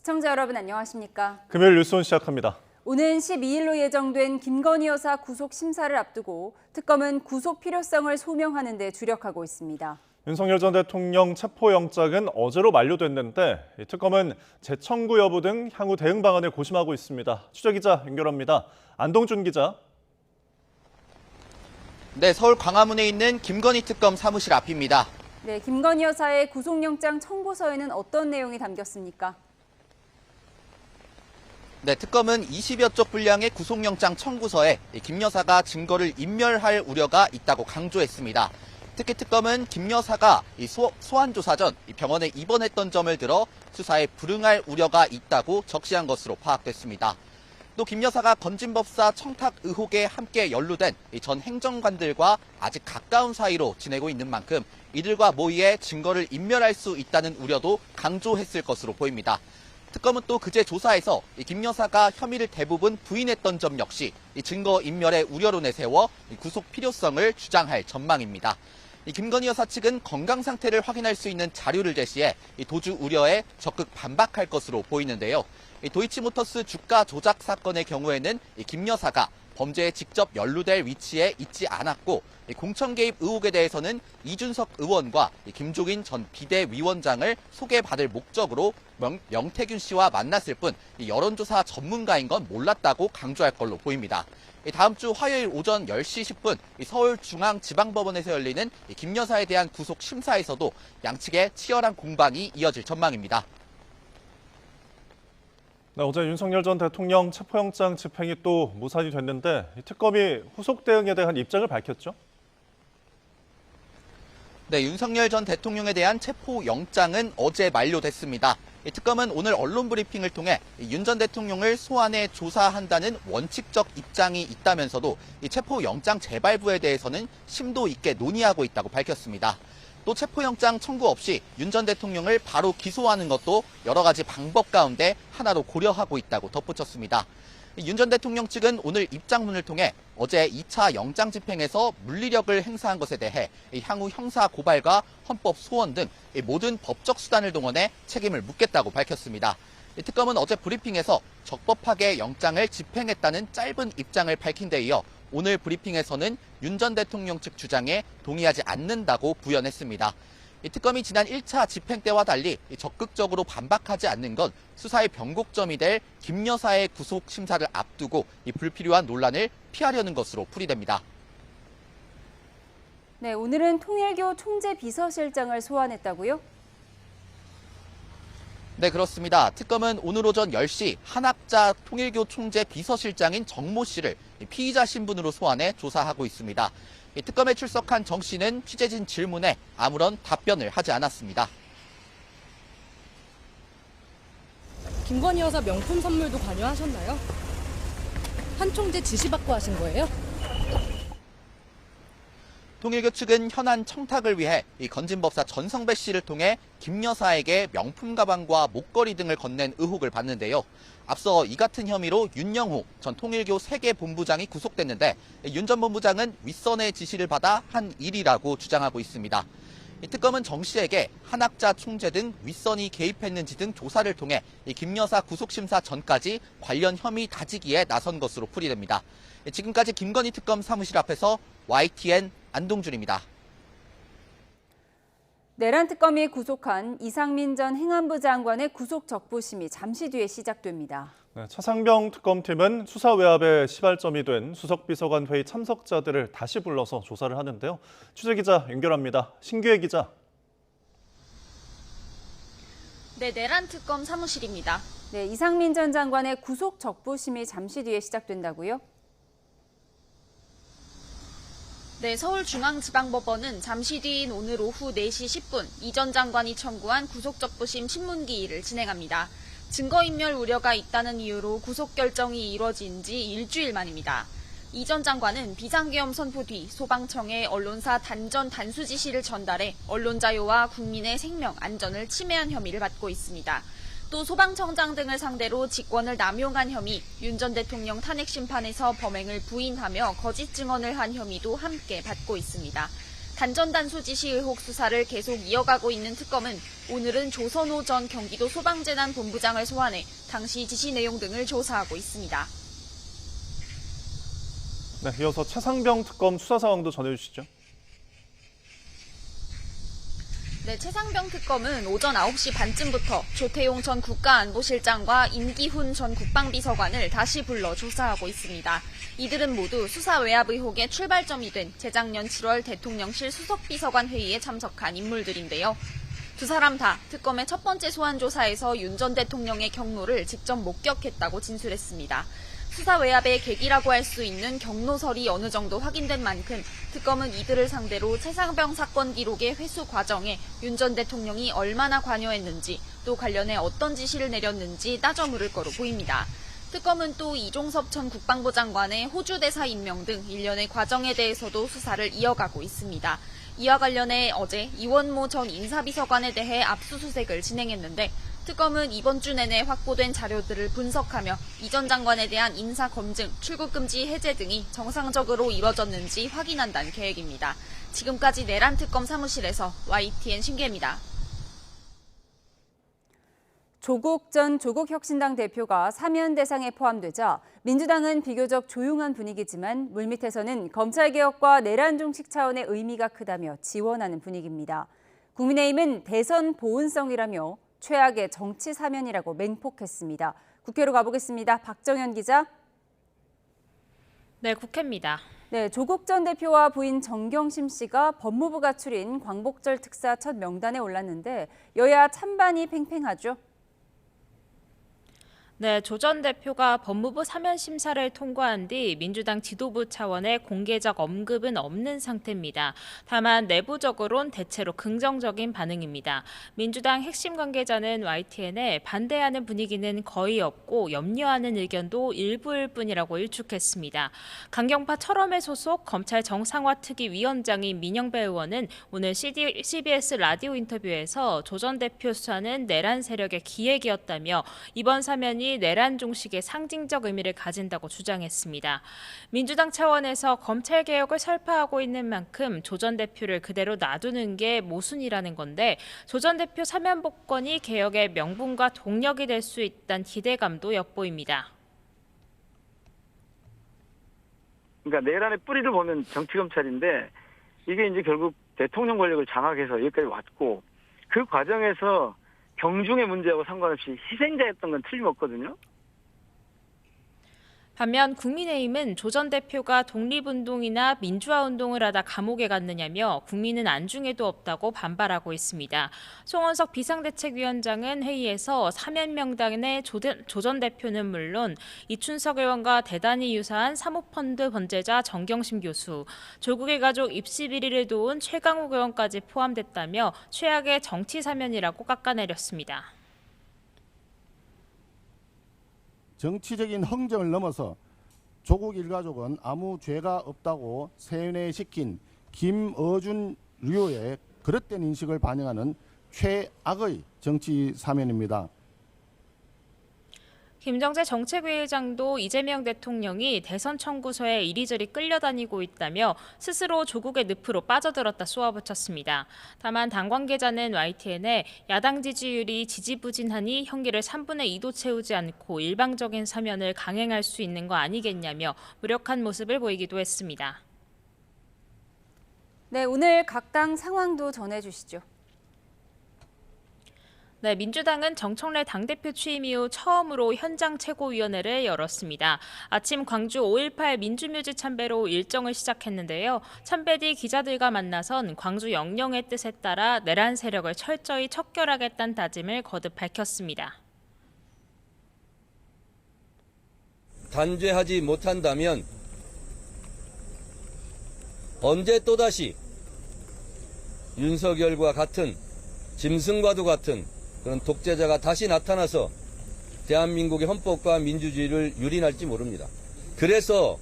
시청자 여러분 안녕하십니까? 금요일 뉴스온 시작합니다. 오는 12일로 예정된 김건희 여사 구속 심사를 앞두고 특검은 구속 필요성을 소명하는 데 주력하고 있습니다. 윤석열 전 대통령 체포영장은 어제로 만료됐는데 특검은 재청구 여부 등 향후 대응 방안을 고심하고 있습니다. 취재기자 연결합니다. 안동준 기자. 네, 서울 광화문에 있는 김건희 특검 사무실 앞입니다. 네, 김건희 여사의 구속영장 청구서에는 어떤 내용이 담겼습니까? 네, 특검은 20여 쪽 분량의 구속영장 청구서에 김 여사가 증거를 인멸할 우려가 있다고 강조했습니다. 특히 특검은 김 여사가 소환 조사 전 병원에 입원했던 점을 들어 수사에 불응할 우려가 있다고 적시한 것으로 파악됐습니다. 또 김 여사가 건진법사 청탁 의혹에 함께 연루된 전 행정관들과 아직 가까운 사이로 지내고 있는 만큼 이들과 모의해 증거를 인멸할 수 있다는 우려도 강조했을 것으로 보입니다. 특검은 또 그제 조사에서 김 여사가 혐의를 대부분 부인했던 점 역시 증거 인멸의 우려로 내세워 구속 필요성을 주장할 전망입니다. 김건희 여사 측은 건강 상태를 확인할 수 있는 자료를 제시해 도주 우려에 적극 반박할 것으로 보이는데요. 도이치모터스 주가 조작 사건의 경우에는 김 여사가 범죄에 직접 연루될 위치에 있지 않았고 공천 개입 의혹에 대해서는 이준석 의원과 김종인 전 비대위원장을 소개받을 목적으로 명태균 씨와 만났을 뿐 여론조사 전문가인 건 몰랐다고 강조할 걸로 보입니다. 다음 주 화요일 오전 10시 10분 서울중앙지방법원에서 열리는 김 여사에 대한 구속 심사에서도 양측의 치열한 공방이 이어질 전망입니다. 네, 어제 윤석열 전 대통령 체포영장 집행이 또 무산이 됐는데 특검이 후속 대응에 대한 입장을 밝혔죠? 네, 윤석열 전 대통령에 대한 체포영장은 어제 만료됐습니다. 특검은 오늘 언론 브리핑을 통해 윤 전 대통령을 소환해 조사한다는 원칙적 입장이 있다면서도 체포영장 재발부에 대해서는 심도 있게 논의하고 있다고 밝혔습니다. 또 체포영장 청구 없이 윤 전 대통령을 바로 기소하는 것도 여러 가지 방법 가운데 하나로 고려하고 있다고 덧붙였습니다. 윤 전 대통령 측은 오늘 입장문을 통해 어제 2차 영장 집행에서 물리력을 행사한 것에 대해 향후 형사 고발과 헌법 소원 등 모든 법적 수단을 동원해 책임을 묻겠다고 밝혔습니다. 특검은 어제 브리핑에서 적법하게 영장을 집행했다는 짧은 입장을 밝힌 데 이어 오늘 브리핑에서는 윤 전 대통령 측 주장에 동의하지 않는다고 부연했습니다. 특검이 지난 1차 집행 때와 달리 적극적으로 반박하지 않는 건 수사의 변곡점이 될 김 여사의 구속 심사를 앞두고 불필요한 논란을 피하려는 것으로 풀이됩니다. 네, 오늘은 통일교 총재 비서실장을 소환했다고요? 네, 그렇습니다. 특검은 오늘 오전 10시 한학자 통일교 총재 비서실장인 정모 씨를 피의자 신분으로 소환해 조사하고 있습니다. 특검에 출석한 정 씨는 취재진 질문에 아무런 답변을 하지 않았습니다. 김건희 여사 명품 선물도 관여하셨나요? 한 총재 지시받고 하신 거예요? 통일교 측은 현안 청탁을 위해 건진법사 전성배 씨를 통해 김 여사에게 명품 가방과 목걸이 등을 건넨 의혹을 받는데요. 앞서 이 같은 혐의로 윤영호 전 통일교 세계본부장이 구속됐는데 윤 전 본부장은 윗선의 지시를 받아 한 일이라고 주장하고 있습니다. 특검은 정 씨에게 한학자 총재 등 윗선이 개입했는지 등 조사를 통해 김 여사 구속심사 전까지 관련 혐의 다지기에 나선 것으로 풀이됩니다. 지금까지 김건희 특검 사무실 앞에서 YTN 안동준입니다. 내란 특검이 구속한 이상민 전 행안부 장관의 구속 적부심이 잠시 뒤에 시작됩니다. 네, 차상병 특검팀은 수사 외압의 시발점이 된 수석비서관 회의 참석자들을 다시 불러서 조사를 하는데요. 취재기자 연결합니다. 신규혜 기자. 네, 내란 특검 사무실입니다. 네, 이상민 전 장관의 구속 적부심이 잠시 뒤에 시작된다고요? 네, 서울중앙지방법원은 잠시 뒤인 오늘 오후 4시 10분 이 전 장관이 청구한 구속적부심 신문기일을 진행합니다. 증거인멸 우려가 있다는 이유로 구속 결정이 이뤄진 지 일주일 만입니다. 이 전 장관은 비상계엄 선포 뒤 소방청에 언론사 단전 단수 지시를 전달해 언론 자유와 국민의 생명, 안전을 침해한 혐의를 받고 있습니다. 또 소방청장 등을 상대로 직권을 남용한 혐의, 윤 전 대통령 탄핵 심판에서 범행을 부인하며 거짓 증언을 한 혐의도 함께 받고 있습니다. 단전단수 지시 의혹 수사를 계속 이어가고 있는 특검은 오늘은 조선호 전 경기도 소방재난본부장을 소환해 당시 지시 내용 등을 조사하고 있습니다. 네, 이어서 최상병 특검 수사 상황도 전해주시죠. 네, 최상병 특검은 오전 9시 반쯤부터 조태용 전 국가안보실장과 임기훈 전 국방비서관을 다시 불러 조사하고 있습니다. 이들은 모두 수사 외압 의혹의 출발점이 된 재작년 7월 대통령실 수석비서관 회의에 참석한 인물들인데요. 두 사람 다 특검의 첫 번째 소환 조사에서 윤 전 대통령의 경로를 직접 목격했다고 진술했습니다. 수사 외압의 계기라고 할 수 있는 경로설이 어느 정도 확인된 만큼 특검은 이들을 상대로 최상병 사건 기록의 회수 과정에 윤 전 대통령이 얼마나 관여했는지 또 관련해 어떤 지시를 내렸는지 따져 물을 거로 보입니다. 특검은 또 이종섭 전 국방부 장관의 호주 대사 임명 등 일련의 과정에 대해서도 수사를 이어가고 있습니다. 이와 관련해 어제 이원모 전 인사비서관에 대해 압수수색을 진행했는데 특검은 이번 주 내내 확보된 자료들을 분석하며 이 전 장관에 대한 인사 검증, 출국 금지 해제 등이 정상적으로 이뤄졌는지 확인한다는 계획입니다. 지금까지 내란 특검 사무실에서 YTN 신기혜입니다. 조국 전 조국혁신당 대표가 사면 대상에 포함되자 민주당은 비교적 조용한 분위기지만 물밑에서는 검찰개혁과 내란 종식 차원의 의미가 크다며 지원하는 분위기입니다. 국민의힘은 대선 보은성이라며 최악의 정치 사면이라고 맹폭했습니다. 국회로 가보겠습니다. 박정현 기자. 네, 국회입니다. 네, 조국 전 대표와 부인 정경심 씨가 법무부가 추린 광복절 특사 첫 명단에 올랐는데 여야 찬반이 팽팽하죠. 네, 조 전 대표가 법무부 사면 심사를 통과한 뒤 민주당 지도부 차원의 공개적 언급은 없는 상태입니다. 다만 내부적으론 대체로 긍정적인 반응입니다. 민주당 핵심 관계자는 YTN에 반대하는 분위기는 거의 없고 염려하는 의견도 일부일 뿐이라고 일축했습니다. 강경파 철험회 소속 검찰 정상화특위 위원장인 민영배 의원은 오늘 CBS 라디오 인터뷰에서 조 전 대표 수사는 내란 세력의 기획이었다며 이번 사면이 내란 종식의 상징적 의미를 가진다고 주장했습니다. 민주당 차원에서 검찰 개혁을 설파하고 있는 만큼 조 전 대표를 그대로 놔두는 게 모순이라는 건데 조 전 대표 사면 복권이 개혁의 명분과 동력이 될 수 있다는 기대감도 엿보입니다. 그러니까 내란의 뿌리를 보면 정치검찰인데 이게 이제 결국 대통령 권력을 장악해서 여기까지 왔고 그 과정에서 경중의 문제하고 상관없이 희생자였던 건 틀림없거든요. 반면 국민의힘은 조 전 대표가 독립운동이나 민주화운동을 하다 감옥에 갔느냐며 국민은 안중에도 없다고 반발하고 있습니다. 송원석 비상대책위원장은 회의에서 사면 명단에 조 전 대표는 물론 이춘석 의원과 대단히 유사한 사모펀드 번제자 정경심 교수, 조국의 가족 입시 비리를 도운 최강욱 의원까지 포함됐다며 최악의 정치 사면이라고 깎아내렸습니다. 정치적인 흥정을 넘어서 조국 일가족은 아무 죄가 없다고 세뇌시킨 김어준 류의 그릇된 인식을 반영하는 최악의 정치 사면입니다. 김정재 정책위의장도 이재명 대통령이 대선 청구서에 이리저리 끌려다니고 있다며 스스로 조국의 늪으로 빠져들었다 쏘아붙였습니다. 다만 당 관계자는 YTN에 야당 지지율이 지지부진하니 형기를 3분의 2도 채우지 않고 일방적인 사면을 강행할 수 있는 거 아니겠냐며 무력한 모습을 보이기도 했습니다. 네, 오늘 각 당 상황도 전해주시죠. 네, 민주당은 정청래 당대표 취임 이후 처음으로 현장 최고위원회를 열었습니다. 아침 광주 5.18 민주묘지 참배로 일정을 시작했는데요. 참배 뒤 기자들과 만나선 광주 영령의 뜻에 따라 내란 세력을 철저히 척결하겠다는 다짐을 거듭 밝혔습니다. 단죄하지 못한다면 언제 또다시 윤석열과 같은 짐승과도 같은 그런 독재자가 다시 나타나서 대한민국의 헌법과 민주주의를 유린할지 모릅니다. 그래서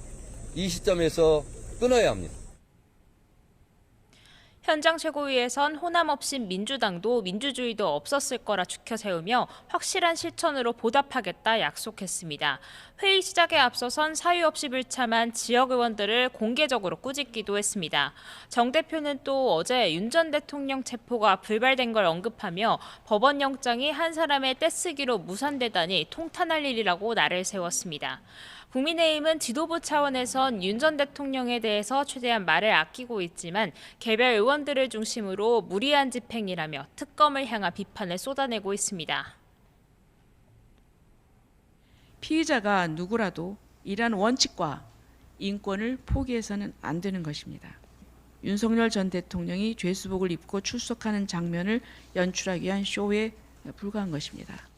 이 시점에서 끊어야 합니다. 현장 최고위에선 호남 없인 민주당도 민주주의도 없었을 거라 추켜 세우며 확실한 실천으로 보답하겠다 약속했습니다. 회의 시작에 앞서선 사유 없이 불참한 지역 의원들을 공개적으로 꾸짖기도 했습니다. 정 대표는 또 어제 윤 전 대통령 체포가 불발된 걸 언급하며 법원 영장이 한 사람의 떼쓰기로 무산되다니 통탄할 일이라고 날을 세웠습니다. 국민의힘은 지도부 차원에선 윤 전 대통령에 대해서 최대한 말을 아끼고 있지만 개별 의원들을 중심으로 무리한 집행이라며 특검을 향한 비판을 쏟아내고 있습니다. 피의자가 누구라도 이러한 원칙과 인권을 포기해서는 안 되는 것입니다. 윤석열 전 대통령이 죄수복을 입고 출석하는 장면을 연출하기 위한 쇼에 불과한 것입니다.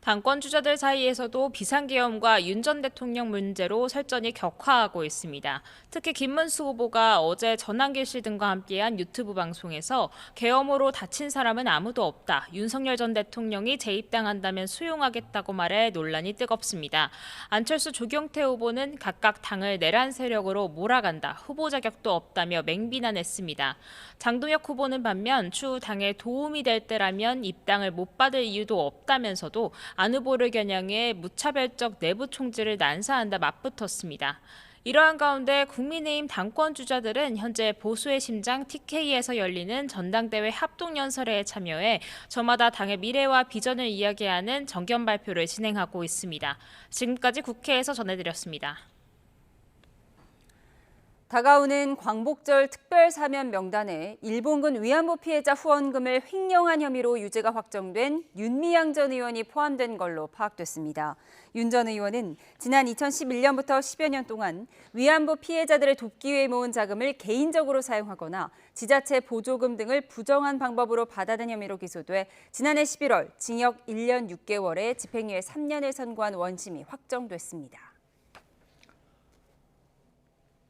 당권 주자들 사이에서도 비상계엄과 윤 전 대통령 문제로 설전이 격화하고 있습니다. 특히 김문수 후보가 어제 전한길 씨 등과 함께한 유튜브 방송에서 계엄으로 다친 사람은 아무도 없다. 윤석열 전 대통령이 재입당한다면 수용하겠다고 말해 논란이 뜨겁습니다. 안철수 조경태 후보는 각각 당을 내란 세력으로 몰아간다. 후보 자격도 없다며 맹비난했습니다. 장동혁 후보는 반면 추후 당에 도움이 될 때라면 입당을 못 받을 이유도 없다면서도 안 후보를 겨냥해 무차별적 내부 총질을 난사한다 맞붙었습니다. 이러한 가운데 국민의힘 당권 주자들은 현재 보수의 심장 TK에서 열리는 전당대회 합동연설회에 참여해 저마다 당의 미래와 비전을 이야기하는 정견 발표를 진행하고 있습니다. 지금까지 국회에서 전해드렸습니다. 다가오는 광복절 특별사면 명단에 일본군 위안부 피해자 후원금을 횡령한 혐의로 유죄가 확정된 윤미향 전 의원이 포함된 걸로 파악됐습니다. 윤 전 의원은 지난 2011년부터 10여 년 동안 위안부 피해자들을 돕기 위해 모은 자금을 개인적으로 사용하거나 지자체 보조금 등을 부정한 방법으로 받아낸 혐의로 기소돼 지난해 11월 징역 1년 6개월에 집행유예 3년을 선고한 원심이 확정됐습니다.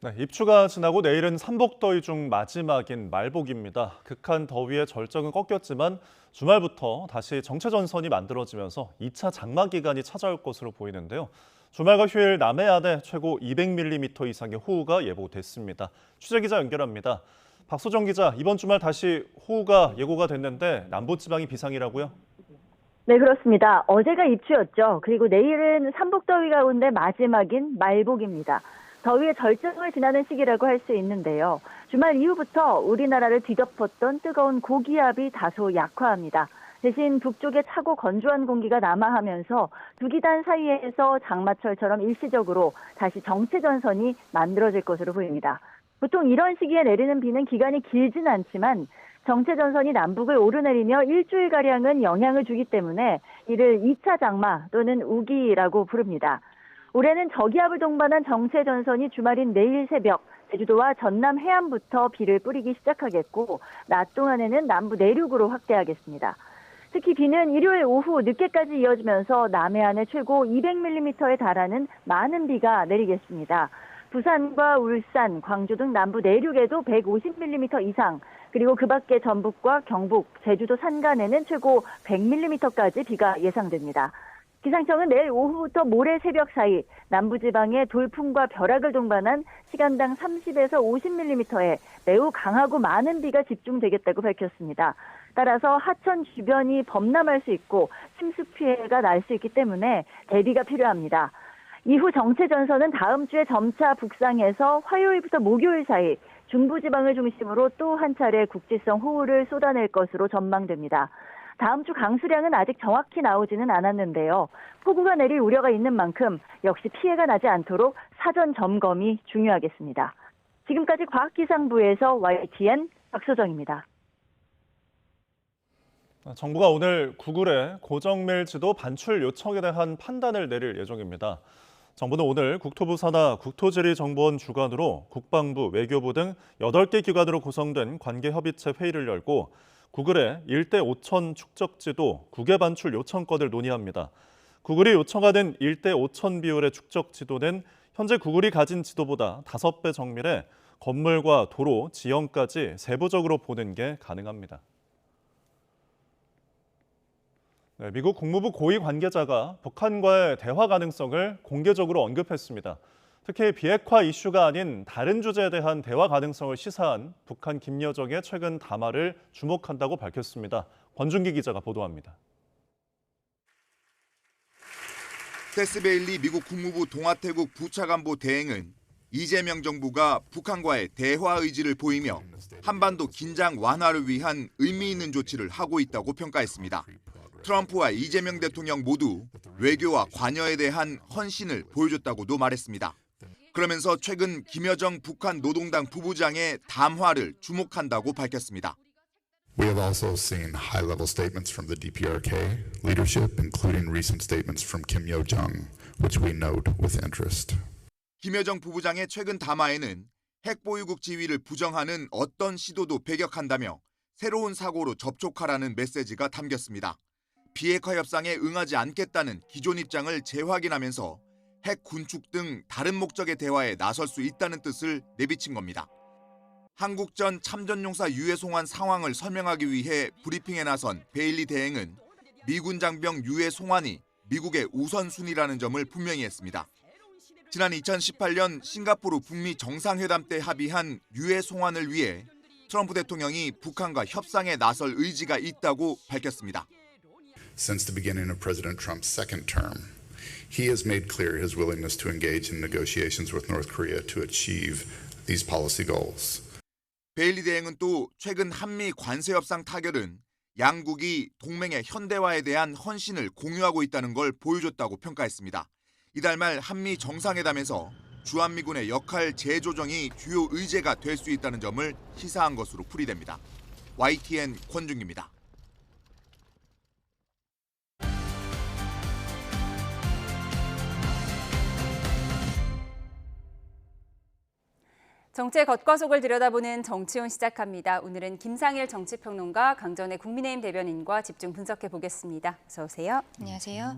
네, 입추가 지나고 내일은 삼복더위 중 마지막인 말복입니다. 극한 더위에 절정은 꺾였지만 주말부터 다시 정체전선이 만들어지면서 2차 장마 기간이 찾아올 것으로 보이는데요. 주말과 휴일 남해안에 최고 200mm 이상의 호우가 예보됐습니다. 취재기자 연결합니다. 박소정 기자, 이번 주말 다시 호우가 예고가 됐는데 남부지방이 비상이라고요? 네, 그렇습니다. 어제가 입추였죠. 그리고 내일은 삼복더위 가운데 마지막인 말복입니다. 더위의 절정을 지나는 시기라고 할 수 있는데요. 주말 이후부터 우리나라를 뒤덮었던 뜨거운 고기압이 다소 약화합니다. 대신 북쪽에 차고 건조한 공기가 남하하면서 두 기단 사이에서 장마철처럼 일시적으로 다시 정체전선이 만들어질 것으로 보입니다. 보통 이런 시기에 내리는 비는 기간이 길진 않지만 정체전선이 남북을 오르내리며 일주일가량은 영향을 주기 때문에 이를 2차 장마 또는 우기라고 부릅니다. 올해는 저기압을 동반한 정체전선이 주말인 내일 새벽 제주도와 전남 해안부터 비를 뿌리기 시작하겠고 낮 동안에는 남부 내륙으로 확대하겠습니다. 특히 비는 일요일 오후 늦게까지 이어지면서 남해안에 최고 200mm에 달하는 많은 비가 내리겠습니다. 부산과 울산, 광주 등 남부 내륙에도 150mm 이상, 그리고 그 밖에 전북과 경북, 제주도 산간에는 최고 100mm까지 비가 예상됩니다. 기상청은 내일 오후부터 모레 새벽 사이 남부지방에 돌풍과 벼락을 동반한 시간당 30에서 50mm의 매우 강하고 많은 비가 집중되겠다고 밝혔습니다. 따라서 하천 주변이 범람할 수 있고 침수 피해가 날 수 있기 때문에 대비가 필요합니다. 이후 정체전선은 다음 주에 점차 북상해서 화요일부터 목요일 사이 중부지방을 중심으로 또 한 차례 국지성 호우를 쏟아낼 것으로 전망됩니다. 다음 주 강수량은 아직 정확히 나오지는 않았는데요. 폭우가 내릴 우려가 있는 만큼 역시 피해가 나지 않도록 사전 점검이 중요하겠습니다. 지금까지 과학기상부에서 YTN 박소정입니다. 정부가 오늘 구글의 고정메일 지도 반출 요청에 대한 판단을 내릴 예정입니다. 정부는 오늘 국토부 산하 국토지리정보원 주관으로 국방부, 외교부 등 8개 기관으로 구성된 관계협의체 회의를 열고 구글의 1대 5천 축적지도 9개 반출 요청건을 논의합니다. 구글이 요청하는 1대 5천 비율의 축적지도는 현재 구글이 가진 지도보다 5배 정밀해 건물과 도로, 지형까지 세부적으로 보는 게 가능합니다. 네, 미국 국무부 고위 관계자가 북한과의 대화 가능성을 공개적으로 언급했습니다. 특히 비핵화 이슈가 아닌 다른 주제에 대한 대화 가능성을 시사한 북한 김여정의 최근 담화를 주목한다고 밝혔습니다. 권준기 기자가 보도합니다. 테스 베일리 미국 국무부 동아태국 부차관보 대행은 이재명 정부가 북한과의 대화 의지를 보이며 한반도 긴장 완화를 위한 의미 있는 조치를 하고 있다고 평가했습니다. 트럼프와 이재명 대통령 모두 외교와 관여에 대한 헌신을 보여줬다고도 말했습니다. 그러면서 최근 김여정 북한 노동당 부부장의 담화를 주목한다고 밝혔습니다. We have also seen high-level statements from the DPRK leadership, including recent statements from Kim Yo-jong, which we note with interest. 김여정 부부장의 최근 담화에는 핵보유국 지위를 부정하는 어떤 시도도 배격한다며 새로운 사고로 접촉하라는 메시지가 담겼습니다. 비핵화 협상에 응하지 않겠다는 기존 입장을 재확인하면서 핵 군축 등 다른 목적의 대화에 나설 수 있다는 뜻을 내비친 겁니다. 한국전 참전용사 유해 송환 상황을 설명하기 위해 브리핑에 나선 베일리 대행은 미군 장병 유해 송환이 미국의 우선순위라는 점을 분명히 했습니다. 지난 2018년 싱가포르 북미 정상회담 때 합의한 유해 송환을 위해 트럼프 대통령이 북한과 협상에 나설 의지가 있다고 밝혔습니다. Since the beginning of President Trump's second term, he has made clear his willingness to engage in negotiations with North Korea to achieve these policy goals. 베일리 대행은 또 최근 한미 관세 협상 타결은 양국이 동맹의 현대화에 대한 헌신을 공유하고 있다는 걸 보여줬다고 평가했습니다. 이달 말 한미 정상회담에서 주한미군의 역할 재조정이 주요 의제가 될 수 있다는 점을 시사한 것으로 풀이됩니다. YTN 권준기입니다. 정치의 겉과 속을 들여다보는 정치온 시작합니다. 오늘은 김상일 정치평론가, 강전의 국민의힘 대변인과 집중 분석해 보겠습니다. 어서 오세요. 안녕하세요.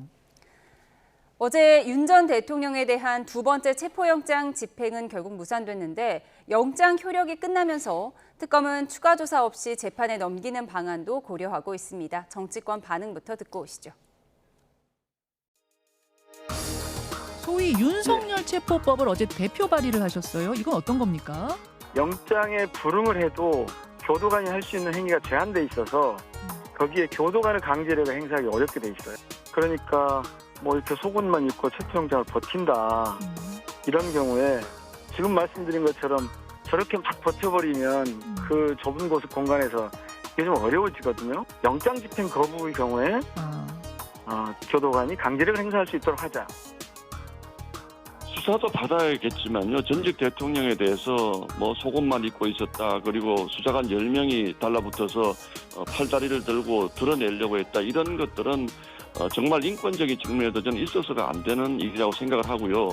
어제 윤 전 대통령에 대한 두 번째 체포영장 집행은 결국 무산됐는데 영장 효력이 끝나면서 특검은 추가 조사 없이 재판에 넘기는 방안도 고려하고 있습니다. 정치권 반응부터 듣고 오시죠. 소위 윤석열 체포법을 어제 대표 발의를 하셨어요. 이건 어떤 겁니까? 영장에 불응을 해도 교도관이 할 수 있는 행위가 제한돼 있어서 거기에 교도관의 강제력을 행사하기 어렵게 돼 있어요. 그러니까 뭐 이렇게 속옷만 입고 체포영장을 버틴다. 이런 경우에 지금 말씀드린 것처럼 저렇게 막 버텨버리면 그 좁은 공간에서 이게 좀 어려워지거든요. 영장 집행 거부의 경우에 교도관이 강제력을 행사할 수 있도록 하자. 수사도 받아야겠지만요. 전직 대통령에 대해서 뭐 속옷만 입고 있었다. 그리고 수사관 10명이 달라붙어서 팔다리를 들고 드러내려고 했다. 이런 것들은 정말 인권적인 측면에도 저는 있어서가 안 되는 일이라고 생각을 하고요.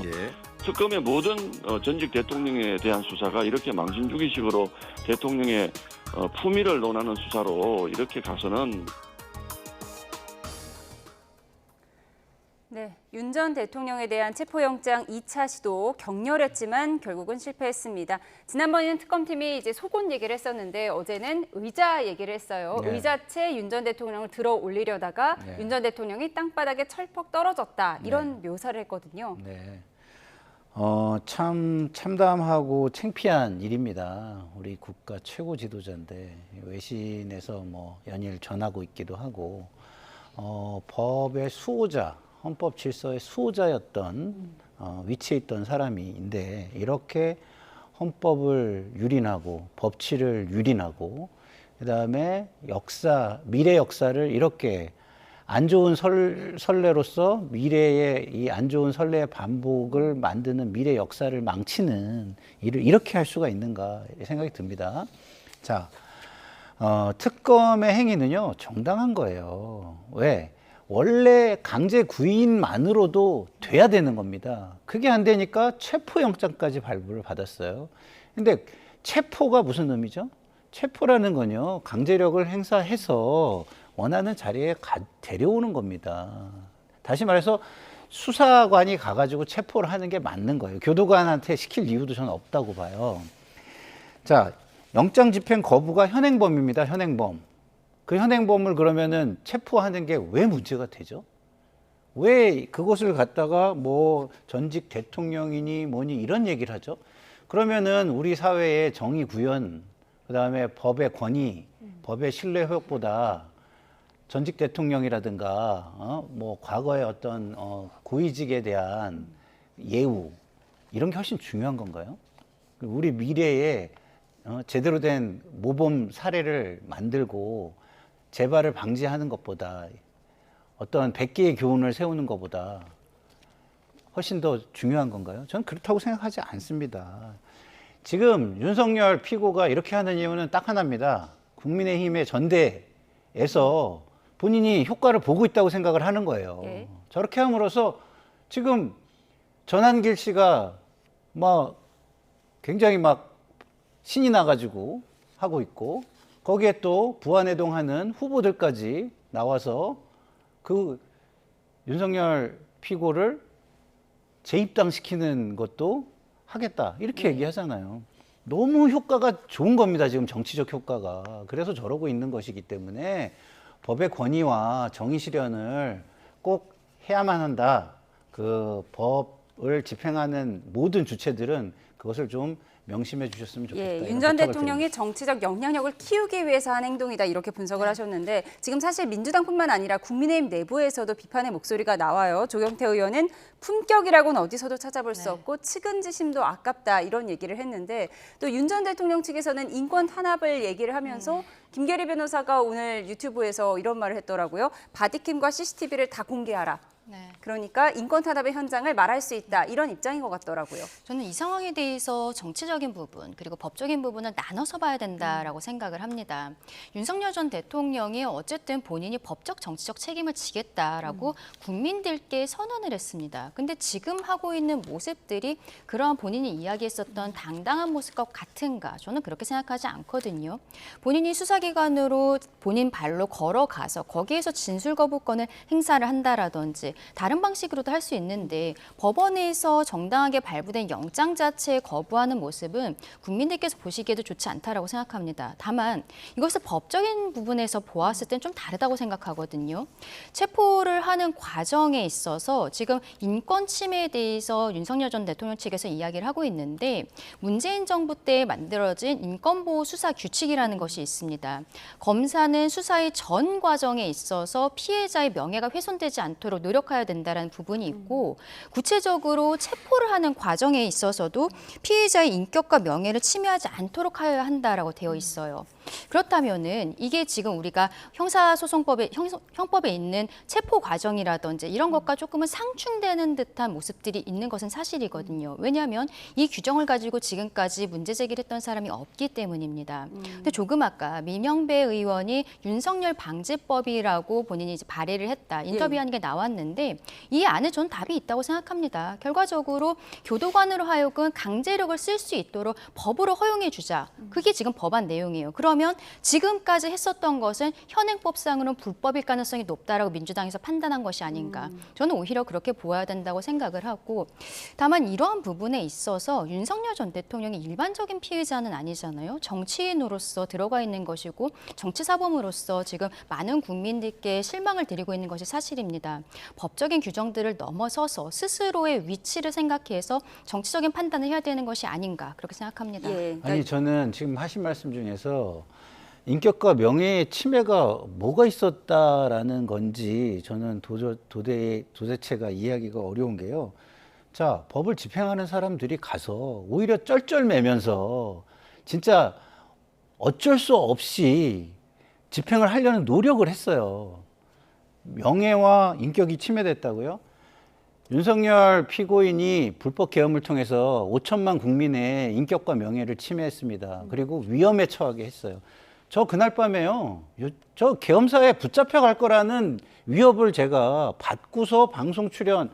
특검의 모든 전직 대통령에 대한 수사가 이렇게 망신주기식으로 대통령의 품위를 논하는 수사로 이렇게 가서는 네, 윤 전 대통령에 대한 체포영장 2차 시도 격렬했지만 결국은 실패했습니다. 지난번에는 특검팀이 이제 속옷 얘기를 했었는데 어제는 의자 얘기를 했어요. 네. 의자채 윤 전 대통령을 들어 올리려다가 네. 윤 전 대통령이 땅바닥에 철퍽 떨어졌다. 이런 묘사를 했거든요. 네. 참 참담하고 창피한 일입니다. 우리 국가 최고 지도자인데 외신에서 뭐 연일 전하고 있기도 하고 법의 수호자, 헌법 질서의 수호자였던 위치에 있던 사람인데 이렇게 헌법을 유린하고 법치를 유린하고 그다음에 미래 역사를 이렇게 안 좋은 선례로서 미래의 이 안 좋은 선례의 반복을 만드는 미래 역사를 망치는 일을 이렇게 할 수가 있는가 생각이 듭니다. 자, 특검의 행위는요 정당한 거예요. 왜? 원래 강제 구인만으로도 돼야 되는 겁니다. 그게 안 되니까 체포영장까지 발부를 받았어요. 근데 체포가 무슨 의미죠? 체포라는 건요 강제력을 행사해서 원하는 자리에 데려오는 겁니다. 다시 말해서 수사관이 가가지고 체포를 하는 게 맞는 거예요. 교도관한테 시킬 이유도 저는 없다고 봐요. 자, 영장 집행 거부가 현행범입니다. 현행범. 그 현행범을 그러면은 체포하는 게 왜 문제가 되죠? 왜 그것을 갖다가 뭐 전직 대통령이니 뭐니 이런 얘기를 하죠? 그러면은 우리 사회의 정의 구현, 그다음에 법의 권위, 법의 신뢰 회복보다 전직 대통령이라든가 뭐 과거의 어떤 고위직에 대한 예우 이런 게 훨씬 중요한 건가요? 우리 미래에 제대로 된 모범 사례를 만들고 재발을 방지하는 것보다 어떤 100개의 교훈을 세우는 것보다 훨씬 더 중요한 건가요? 저는 그렇다고 생각하지 않습니다. 지금 윤석열 피고가 이렇게 하는 이유는 딱 하나입니다. 국민의힘의 전대에서 본인이 효과를 보고 있다고 생각을 하는 거예요. 예. 저렇게 함으로써 지금 전한길 씨가 막 굉장히 막 신이 나가지고 하고 있고 거기에 또 부안해동하는 후보들까지 나와서 그 윤석열 피고를 재입당시키는 것도 하겠다 이렇게 얘기하잖아요. 너무 효과가 좋은 겁니다. 지금 정치적 효과가. 그래서 저러고 있는 것이기 때문에 법의 권위와 정의 실현을 꼭 해야만 한다. 그 법을 집행하는 모든 주체들은 그것을 좀 명심해 주셨으면 좋겠다. 예, 이런 윤 전 부탁을 대통령이 정치적 영향력을 키우기 위해서 한 행동이다 이렇게 분석을 하셨는데 지금 사실 민주당뿐만 아니라 국민의힘 내부에서도 비판의 목소리가 나와요. 조경태 의원은 품격이라고는 어디서도 찾아볼 수 없고 측은지심도 아깝다 이런 얘기를 했는데 또 윤 전 대통령 측에서는 인권 탄압을 얘기를 하면서 김계리 변호사가 오늘 유튜브에서 이런 말을 했더라고요. 바디캠과 CCTV를 다 공개하라. 그러니까 인권 탄압의 현장을 말할 수 있다 이런 입장인 것 같더라고요. 저는 이 상황에 대해서 정치적인 부분 그리고 법적인 부분을 나눠서 봐야 된다라고 생각을 합니다. 윤석열 전 대통령이 어쨌든 본인이 법적 정치적 책임을 지겠다라고 국민들께 선언을 했습니다. 근데 지금 하고 있는 모습들이 그러한 본인이 이야기했었던 당당한 모습과 같은가? 저는 그렇게 생각하지 않거든요. 본인이 수사기관으로 본인 발로 걸어가서 거기에서 진술 거부권을 행사를 한다라든지 다른 방식으로도 할 수 있는데 법원에서 정당하게 발부된 영장 자체에 거부하는 모습은 국민들께서 보시기에도 좋지 않다라고 생각합니다. 다만 이것을 법적인 부분에서 보았을 땐 좀 다르다고 생각하거든요. 체포를 하는 과정에 있어서 지금 인권 침해에 대해서 윤석열 전 대통령 측에서 이야기를 하고 있는데 문재인 정부 때 만들어진 인권보호 수사 규칙이라는 것이 있습니다. 검사는 수사의 전 과정에 있어서 피해자의 명예가 훼손되지 않도록 노력해야 된다는 부분이 있고 구체적으로 체포를 하는 과정에 있어서도 피해자의 인격과 명예를 침해하지 않도록 하여야 한다라고 되어 있어요. 그렇다면은 이게 지금 우리가 형법에 있는 체포 과정이라든지 이런 것과 조금은 상충되는 듯한 모습들이 있는 것은 사실이거든요. 왜냐하면 이 규정을 가지고 지금까지 문제 제기를 했던 사람이 없기 때문입니다. 근데 조금 아까 민영배 의원이 윤석열 방지법이라고 본인이 이제 발의를 했다. 인터뷰하는 게 나왔는데 이 안에 전 답이 있다고 생각합니다. 결과적으로 교도관으로 하여금 강제력을 쓸 수 있도록 법으로 허용해 주자. 그게 지금 법안 내용이에요. 그러면 지금까지 했었던 것은 현행법상으로는 불법일 가능성이 높다라고 민주당에서 판단한 것이 아닌가. 저는 오히려 그렇게 보아야 된다고 생각을 하고 다만 이러한 부분에 있어서 윤석열 전 대통령이 일반적인 피해자는 아니잖아요. 정치인으로서 들어가 있는 것이고 정치사범으로서 지금 많은 국민들께 실망을 드리고 있는 것이 사실입니다. 법적인 규정들을 넘어서서 스스로의 위치를 생각해서 정치적인 판단을 해야 되는 것이 아닌가 그렇게 생각합니다. 아니 저는 지금 하신 말씀 중에서 인격과 명예의 침해가 뭐가 있었다라는 건지 저는 도대체가 이해하기가 어려운 게요. 자, 법을 집행하는 사람들이 가서 오히려 쩔쩔매면서 진짜 어쩔 수 없이 집행을 하려는 노력을 했어요. 명예와 인격이 침해됐다고요? 윤석열 피고인이 불법 계엄을 통해서 5천만 국민의 인격과 명예를 침해했습니다. 그리고 위험에 처하게 했어요. 저 그날 밤에요. 저 계엄사에 붙잡혀 갈 거라는 위협을 제가 받고서 방송 출연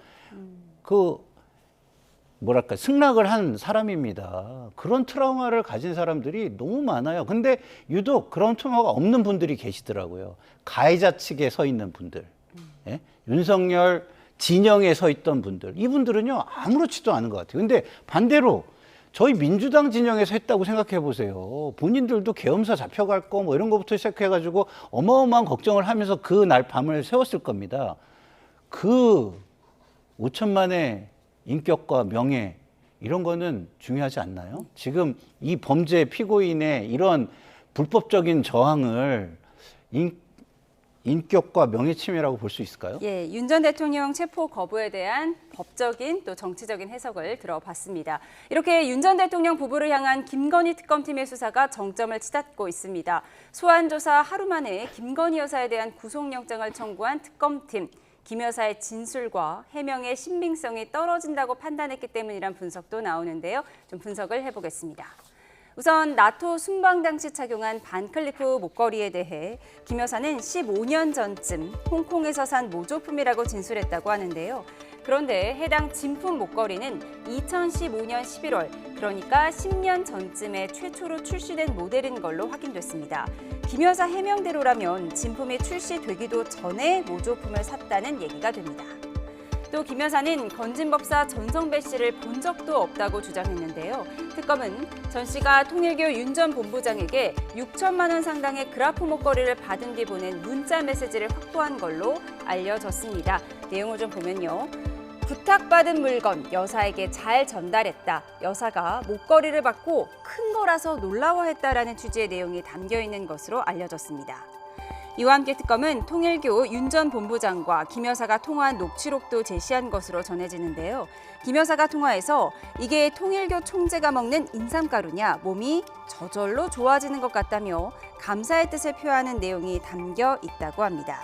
승낙을 한 사람입니다. 그런 트라우마를 가진 사람들이 너무 많아요. 근데 유독 그런 트라우마가 없는 분들이 계시더라고요. 가해자 측에 서 있는 분들. 예? 윤석열 진영에 서 있던 분들. 이분들은요, 아무렇지도 않은 것 같아요. 근데 반대로 저희 민주당 진영에서 했다고 생각해 보세요. 본인들도 계엄사 잡혀갈 거 뭐 이런 것부터 시작해가지고 어마어마한 걱정을 하면서 그 날 밤을 새웠을 겁니다. 그 5천만의 인격과 명예 이런 거는 중요하지 않나요? 지금 이 범죄 피고인의 이런 불법적인 저항을 인격과 명예 침해라고 볼 수 있을까요? 예, 윤 전 대통령 체포 거부에 대한 법적인 또 정치적인 해석을 들어봤습니다. 이렇게 윤 전 대통령 부부를 향한 김건희 특검팀의 수사가 정점을 치닫고 있습니다. 소환 조사 하루 만에 김건희 여사에 대한 구속영장을 청구한 특검팀. 김 여사의 진술과 해명의 신빙성이 떨어진다고 판단했기 때문이란 분석도 나오는데요. 좀 분석을 해보겠습니다. 우선 나토 순방 당시 착용한 반클리프 목걸이에 대해 김 여사는 15년 전쯤 홍콩에서 산 모조품이라고 진술했다고 하는데요. 그런데 해당 진품 목걸이는 2015년 11월, 그러니까 10년 전쯤에 최초로 출시된 모델인 걸로 확인됐습니다. 김 여사 해명대로라면 진품이 출시되기도 전에 모조품을 샀다는 얘기가 됩니다. 또 김 여사는 건진법사 전성배 씨를 본 적도 없다고 주장했는데요. 특검은 전 씨가 통일교 윤 전 본부장에게 6천만 원 상당의 그라프 목걸이를 받은 뒤 보낸 문자 메시지를 확보한 걸로 알려졌습니다. 내용을 좀 보면요. 부탁받은 물건 여사에게 잘 전달했다. 여사가 목걸이를 받고 큰 거라서 놀라워했다라는 취지의 내용이 담겨 있는 것으로 알려졌습니다. 이와 함께 특검은 통일교 윤 전 본부장과 김 여사가 통화한 녹취록도 제시한 것으로 전해지는데요. 김 여사가 통화에서 이게 통일교 총재가 먹는 인삼가루냐, 몸이 저절로 좋아지는 것 같다며 감사의 뜻을 표하는 내용이 담겨 있다고 합니다.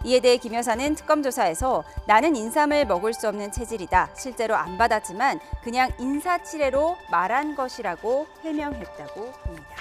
이에 대해 김 여사는 특검 조사에서 나는 인삼을 먹을 수 없는 체질이다. 실제로 안 받았지만 그냥 인사치레로 말한 것이라고 해명했다고 합니다.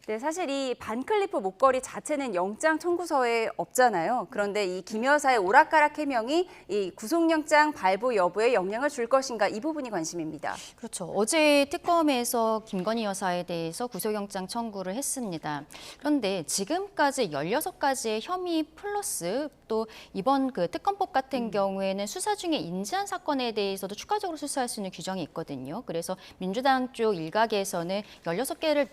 네, 사실 이 반클리프 목걸이 자체는 영장 청구서에 없잖아요. 그런데 이 김 여사의 오락가락 해명이 이 구속영장 발부 여부에 영향을 줄 것인가, 이 부분이 관심입니다. 그렇죠. 어제 특검에서 김건희 여사에 대해서 구속영장 청구를 했습니다. 그런데 지금까지 16가지의 혐의 플러스 또 이번 그 특검법 같은 경우에는 수사 중에 인지한 사건에 대해서도 추가적으로 수사할 수 있는 규정이 있거든요. 그래서 민주당 쪽 일각에서는 16개를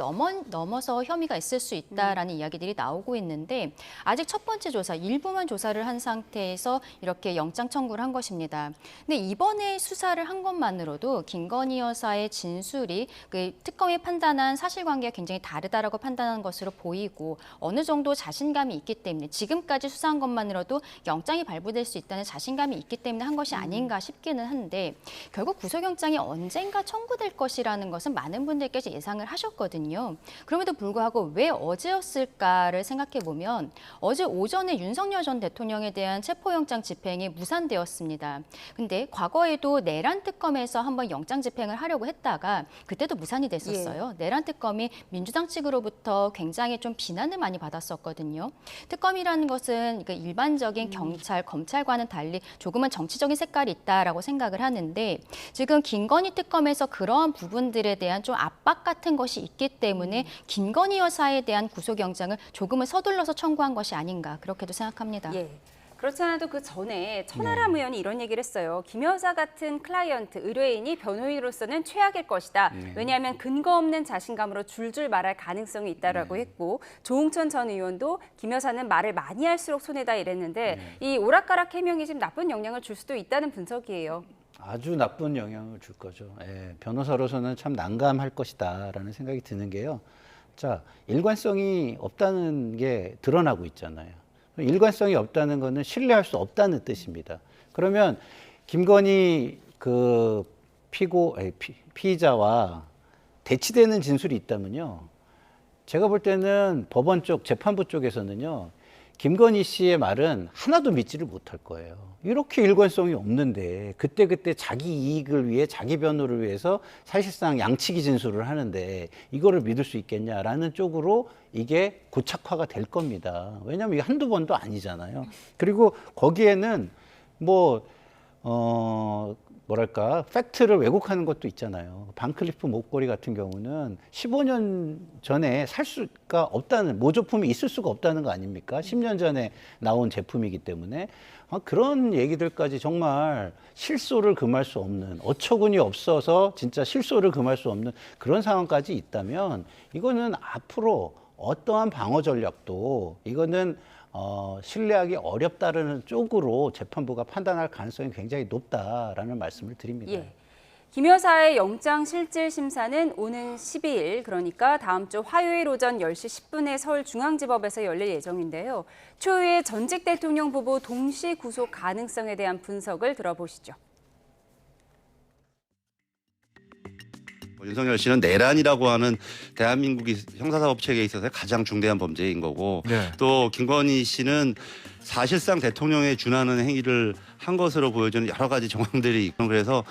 넘어서 혐의가 있을 수 있다라는 이야기들이 나오고 있는데 아직 첫 번째 조사, 일부만 조사를 한 상태에서 이렇게 영장 청구를 한 것입니다. 근데 이번에 수사를 한 것만으로도 김건희 여사의 진술이 그 특검이 판단한 사실관계가 굉장히 다르다라고 판단한 것으로 보이고 어느 정도 자신감이 있기 때문에 지금까지 수사한 것만으로도 영장이 발부될 수 있다는 자신감이 있기 때문에 한 것이 아닌가 싶기는 한데 결국 구속영장이 언젠가 청구될 것이라는 것은 많은 분들께서 예상을 하셨거든요. 그럼에도 불구하고 왜 어제였을까를 생각해 보면 어제 오전에 윤석열 전 대통령에 대한 체포영장 집행이 무산되었습니다. 근데 과거에도 내란 특검에서 한번 영장 집행을 하려고 했다가 그때도 무산이 됐었어요. 내란 특검이 민주당 측으로부터 굉장히 좀 비난을 많이 받았었거든요. 특검이라는 것은 일반적인 경찰, 검찰과는 달리 조금은 정치적인 색깔이 있다라고 생각을 하는데 지금 김건희 특검에서 그러한 부분들에 대한 좀 압박 같은 것이 있기 때문에 김건희 여사에 대한 구속영장을 조금은 서둘러서 청구한 것이 아닌가 그렇게도 생각합니다. 예. 그렇지 않아도 그 전에 천하람 의원이 이런 얘기를 했어요. 김 여사 같은 클라이언트, 의뢰인이 변호인으로서는 최악일 것이다. 왜냐하면 근거 없는 자신감으로 줄줄 말할 가능성이 있다라고 했고 조홍천 전 의원도 김 여사는 말을 많이 할수록 손해다 이랬는데 이 오락가락 해명이 지금 나쁜 영향을 줄 수도 있다는 분석이에요. 아주 나쁜 영향을 줄 거죠. 예, 변호사로서는 참 난감할 것이다라는 생각이 드는 게요. 자, 일관성이 없다는 게 드러나고 있잖아요. 일관성이 없다는 것은 신뢰할 수 없다는 뜻입니다. 그러면 김건희 그 피의자와 대치되는 진술이 있다면요. 제가 볼 때는 법원 쪽, 재판부 쪽에서는요. 김건희 씨의 말은 하나도 믿지를 못할 거예요. 이렇게 일관성이 없는데 그때그때 자기 이익을 위해 자기 변호를 위해서 사실상 양치기 진술을 하는데 이거를 믿을 수 있겠냐라는 쪽으로 이게 고착화가 될 겁니다. 왜냐하면 이게 한두 번도 아니잖아요. 그리고 거기에는 뭐랄까 팩트를 왜곡하는 것도 있잖아요. 반클리프 목걸이 같은 경우는 15년 전에 살 수가 없다는, 모조품이 있을 수가 없다는 거 아닙니까? 10년 전에 나온 제품이기 때문에 그런 얘기들까지 정말 실소를 금할 수 없는, 어처구니 없어서 진짜 실소를 금할 수 없는 그런 상황까지 있다면 이거는 앞으로 어떠한 방어 전략도 이거는 신뢰하기 어렵다는 쪽으로 재판부가 판단할 가능성이 굉장히 높다라는 말씀을 드립니다. 예. 김 여사의 영장실질심사는 오는 12일, 그러니까 다음 주 화요일 오전 10시 10분에 서울중앙지법에서 열릴 예정인데요. 추후에 전직 대통령 부부 동시 구속 가능성에 대한 분석을 들어보시죠. 윤석열 씨는 내란이라고 하는 대한민국이 형사사법 체계에 있어서 가장 중대한 범죄인 거고 또 김건희 씨는 사실상 대통령에 준하는 행위를 한 것으로 보여지는 여러 가지 정황들이 있고 그래서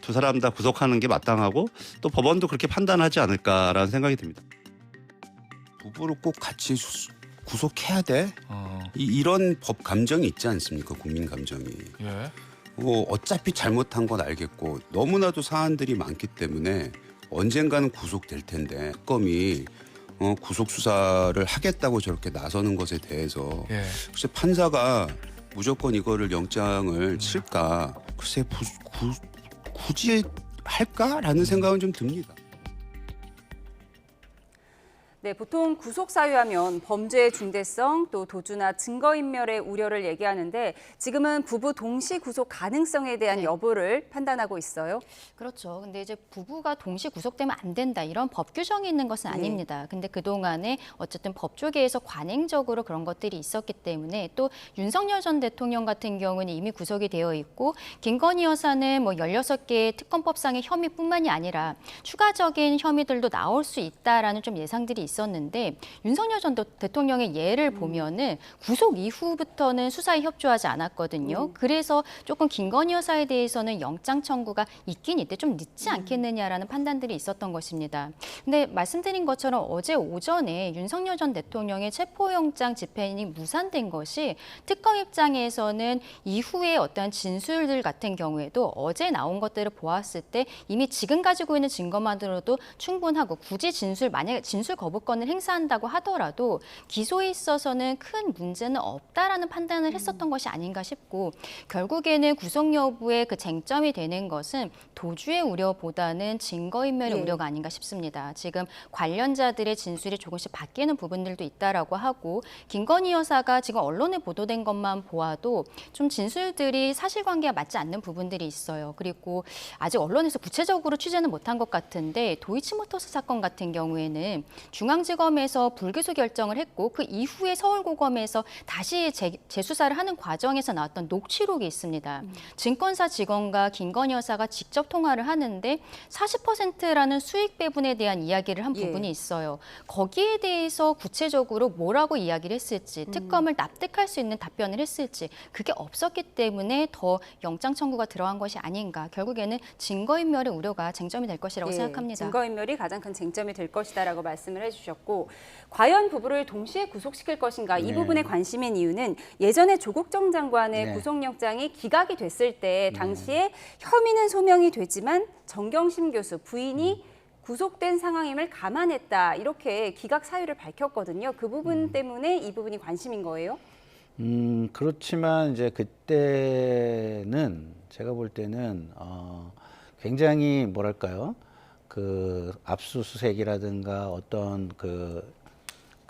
두 사람 다 구속하는 게 마땅하고 또 법원도 그렇게 판단하지 않을까라는 생각이 듭니다. 부부를 꼭 같이 구속해야 돼? 이런 법 감정이 있지 않습니까? 국민 감정이. 예. 어차피 잘못한 건 알겠고 너무나도 사안들이 많기 때문에 언젠가는 구속될 텐데 특검이 구속 수사를 하겠다고 저렇게 나서는 것에 대해서 글쎄 판사가 무조건 이거를 영장을 칠까 글쎄 굳이 할까라는 생각은 좀 듭니다. 네, 보통 구속 사유하면 범죄의 중대성, 또 도주나 증거인멸의 우려를 얘기하는데 지금은 부부 동시 구속 가능성에 대한 여부를 판단하고 있어요. 그렇죠. 근데 이제 부부가 동시 구속되면 안 된다 이런 법 규정이 있는 것은 아닙니다. 근데 그동안에 어쨌든 법조계에서 관행적으로 그런 것들이 있었기 때문에 또 윤석열 전 대통령 같은 경우는 이미 구속이 되어 있고 김건희 여사는 뭐 16개의 특검법상의 혐의뿐만이 아니라 추가적인 혐의들도 나올 수 있다라는 좀 예상들이 있었는데 윤석열 전 대통령의 예를 보면은 구속 이후부터는 수사에 협조하지 않았거든요. 그래서 조금 김건희 여사에 대해서는 영장 청구가 있긴 있대 좀 늦지 않겠느냐라는 판단들이 있었던 것입니다. 근데 말씀드린 것처럼 어제 오전에 윤석열 전 대통령의 체포영장 집행이 무산된 것이 특검 입장에서는 이후에 어떤 진술들 같은 경우에도 어제 나온 것들을 보았을 때 이미 지금 가지고 있는 증거만으로도 충분하고 굳이 만약에 진술 거부권을 행사한다고 하더라도 기소에 있어서는 큰 문제는 없다라는 판단을 했었던 것이 아닌가 싶고 결국에는 구속 여부의 그 쟁점이 되는 것은 도주의 우려보다는 증거인멸의 우려가 아닌가 싶습니다. 지금 관련자들의 진술이 조금씩 바뀌는 부분들도 있다라고 하고 김건희 여사가 지금 언론에 보도된 것만 보아도 좀 진술들이 사실관계가 맞지 않는 부분들이 있어요. 그리고 아직 언론에서 구체적으로 취재는 못한 것 같은데 도이치모터스 사건 같은 경우에는 중앙지검에서 불기소 결정을 했고 그 이후에 서울고검에서 다시 재수사를 하는 과정에서 나왔던 녹취록이 있습니다. 증권사 직원과 김건희 여사가 직접 통화를 하는데 40%라는 수익 배분에 대한 이야기를 한 부분이 있어요. 거기에 대해서 구체적으로 뭐라고 이야기를 했을지 특검을 납득할 수 있는 답변을 했을지 그게 없었기 때문에 더 영장 청구가 들어간 것이 아닌가. 결국에는 증거인멸의 우려가 쟁점이 될 것이라고 생각합니다. 증거인멸이 가장 큰 쟁점이 될 것이다라고 말씀을 해주셨고 과연 부부를 동시에 구속시킬 것인가 이 부분에 관심인 이유는 예전에 조국 전 장관의 구속영장이 기각이 됐을 때 당시에 혐의는 소명이 되지만 정경심 교수 부인이 구속된 상황임을 감안했다 이렇게 기각 사유를 밝혔거든요. 그 부분 때문에 이 부분이 관심인 거예요? 그렇지만 이제 그때는 제가 볼 때는 굉장히 뭐랄까요? 그 압수수색이라든가 어떤 그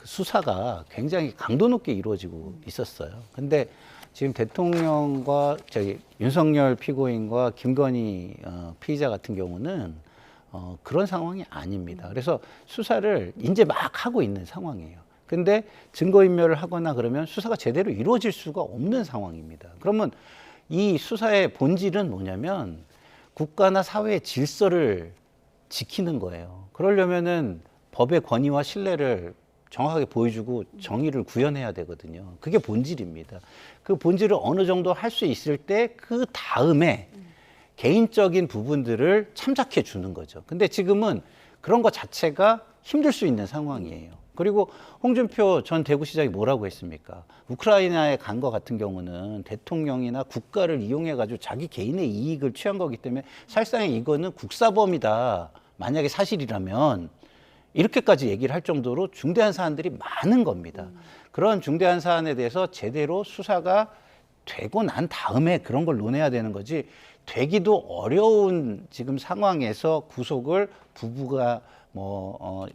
수사가 굉장히 강도 높게 이루어지고 있었어요. 근데 지금 대통령과 윤석열 피고인과 김건희 피의자 같은 경우는 그런 상황이 아닙니다. 그래서 수사를 이제 막 하고 있는 상황이에요. 근데 증거인멸을 하거나 그러면 수사가 제대로 이루어질 수가 없는 상황입니다. 그러면 이 수사의 본질은 뭐냐면 국가나 사회의 질서를 지키는 거예요. 그러려면은 법의 권위와 신뢰를 정확하게 보여주고 정의를 구현해야 되거든요. 그게 본질입니다. 그 본질을 어느 정도 할 수 있을 때 그 다음에 개인적인 부분들을 참작해 주는 거죠. 근데 지금은 그런 것 자체가 힘들 수 있는 상황이에요. 그리고 홍준표 전 대구시장이 뭐라고 했습니까? 우크라이나에 간 것 같은 경우는 대통령이나 국가를 이용해가지고 자기 개인의 이익을 취한 거기 때문에 사실상 이거는 국사범이다. 만약에 사실이라면 이렇게까지 얘기를 할 정도로 중대한 사안들이 많은 겁니다. 그런 중대한 사안에 대해서 제대로 수사가 되고 난 다음에 그런 걸 논해야 되는 거지 되기도 어려운 지금 상황에서 구속을 부부가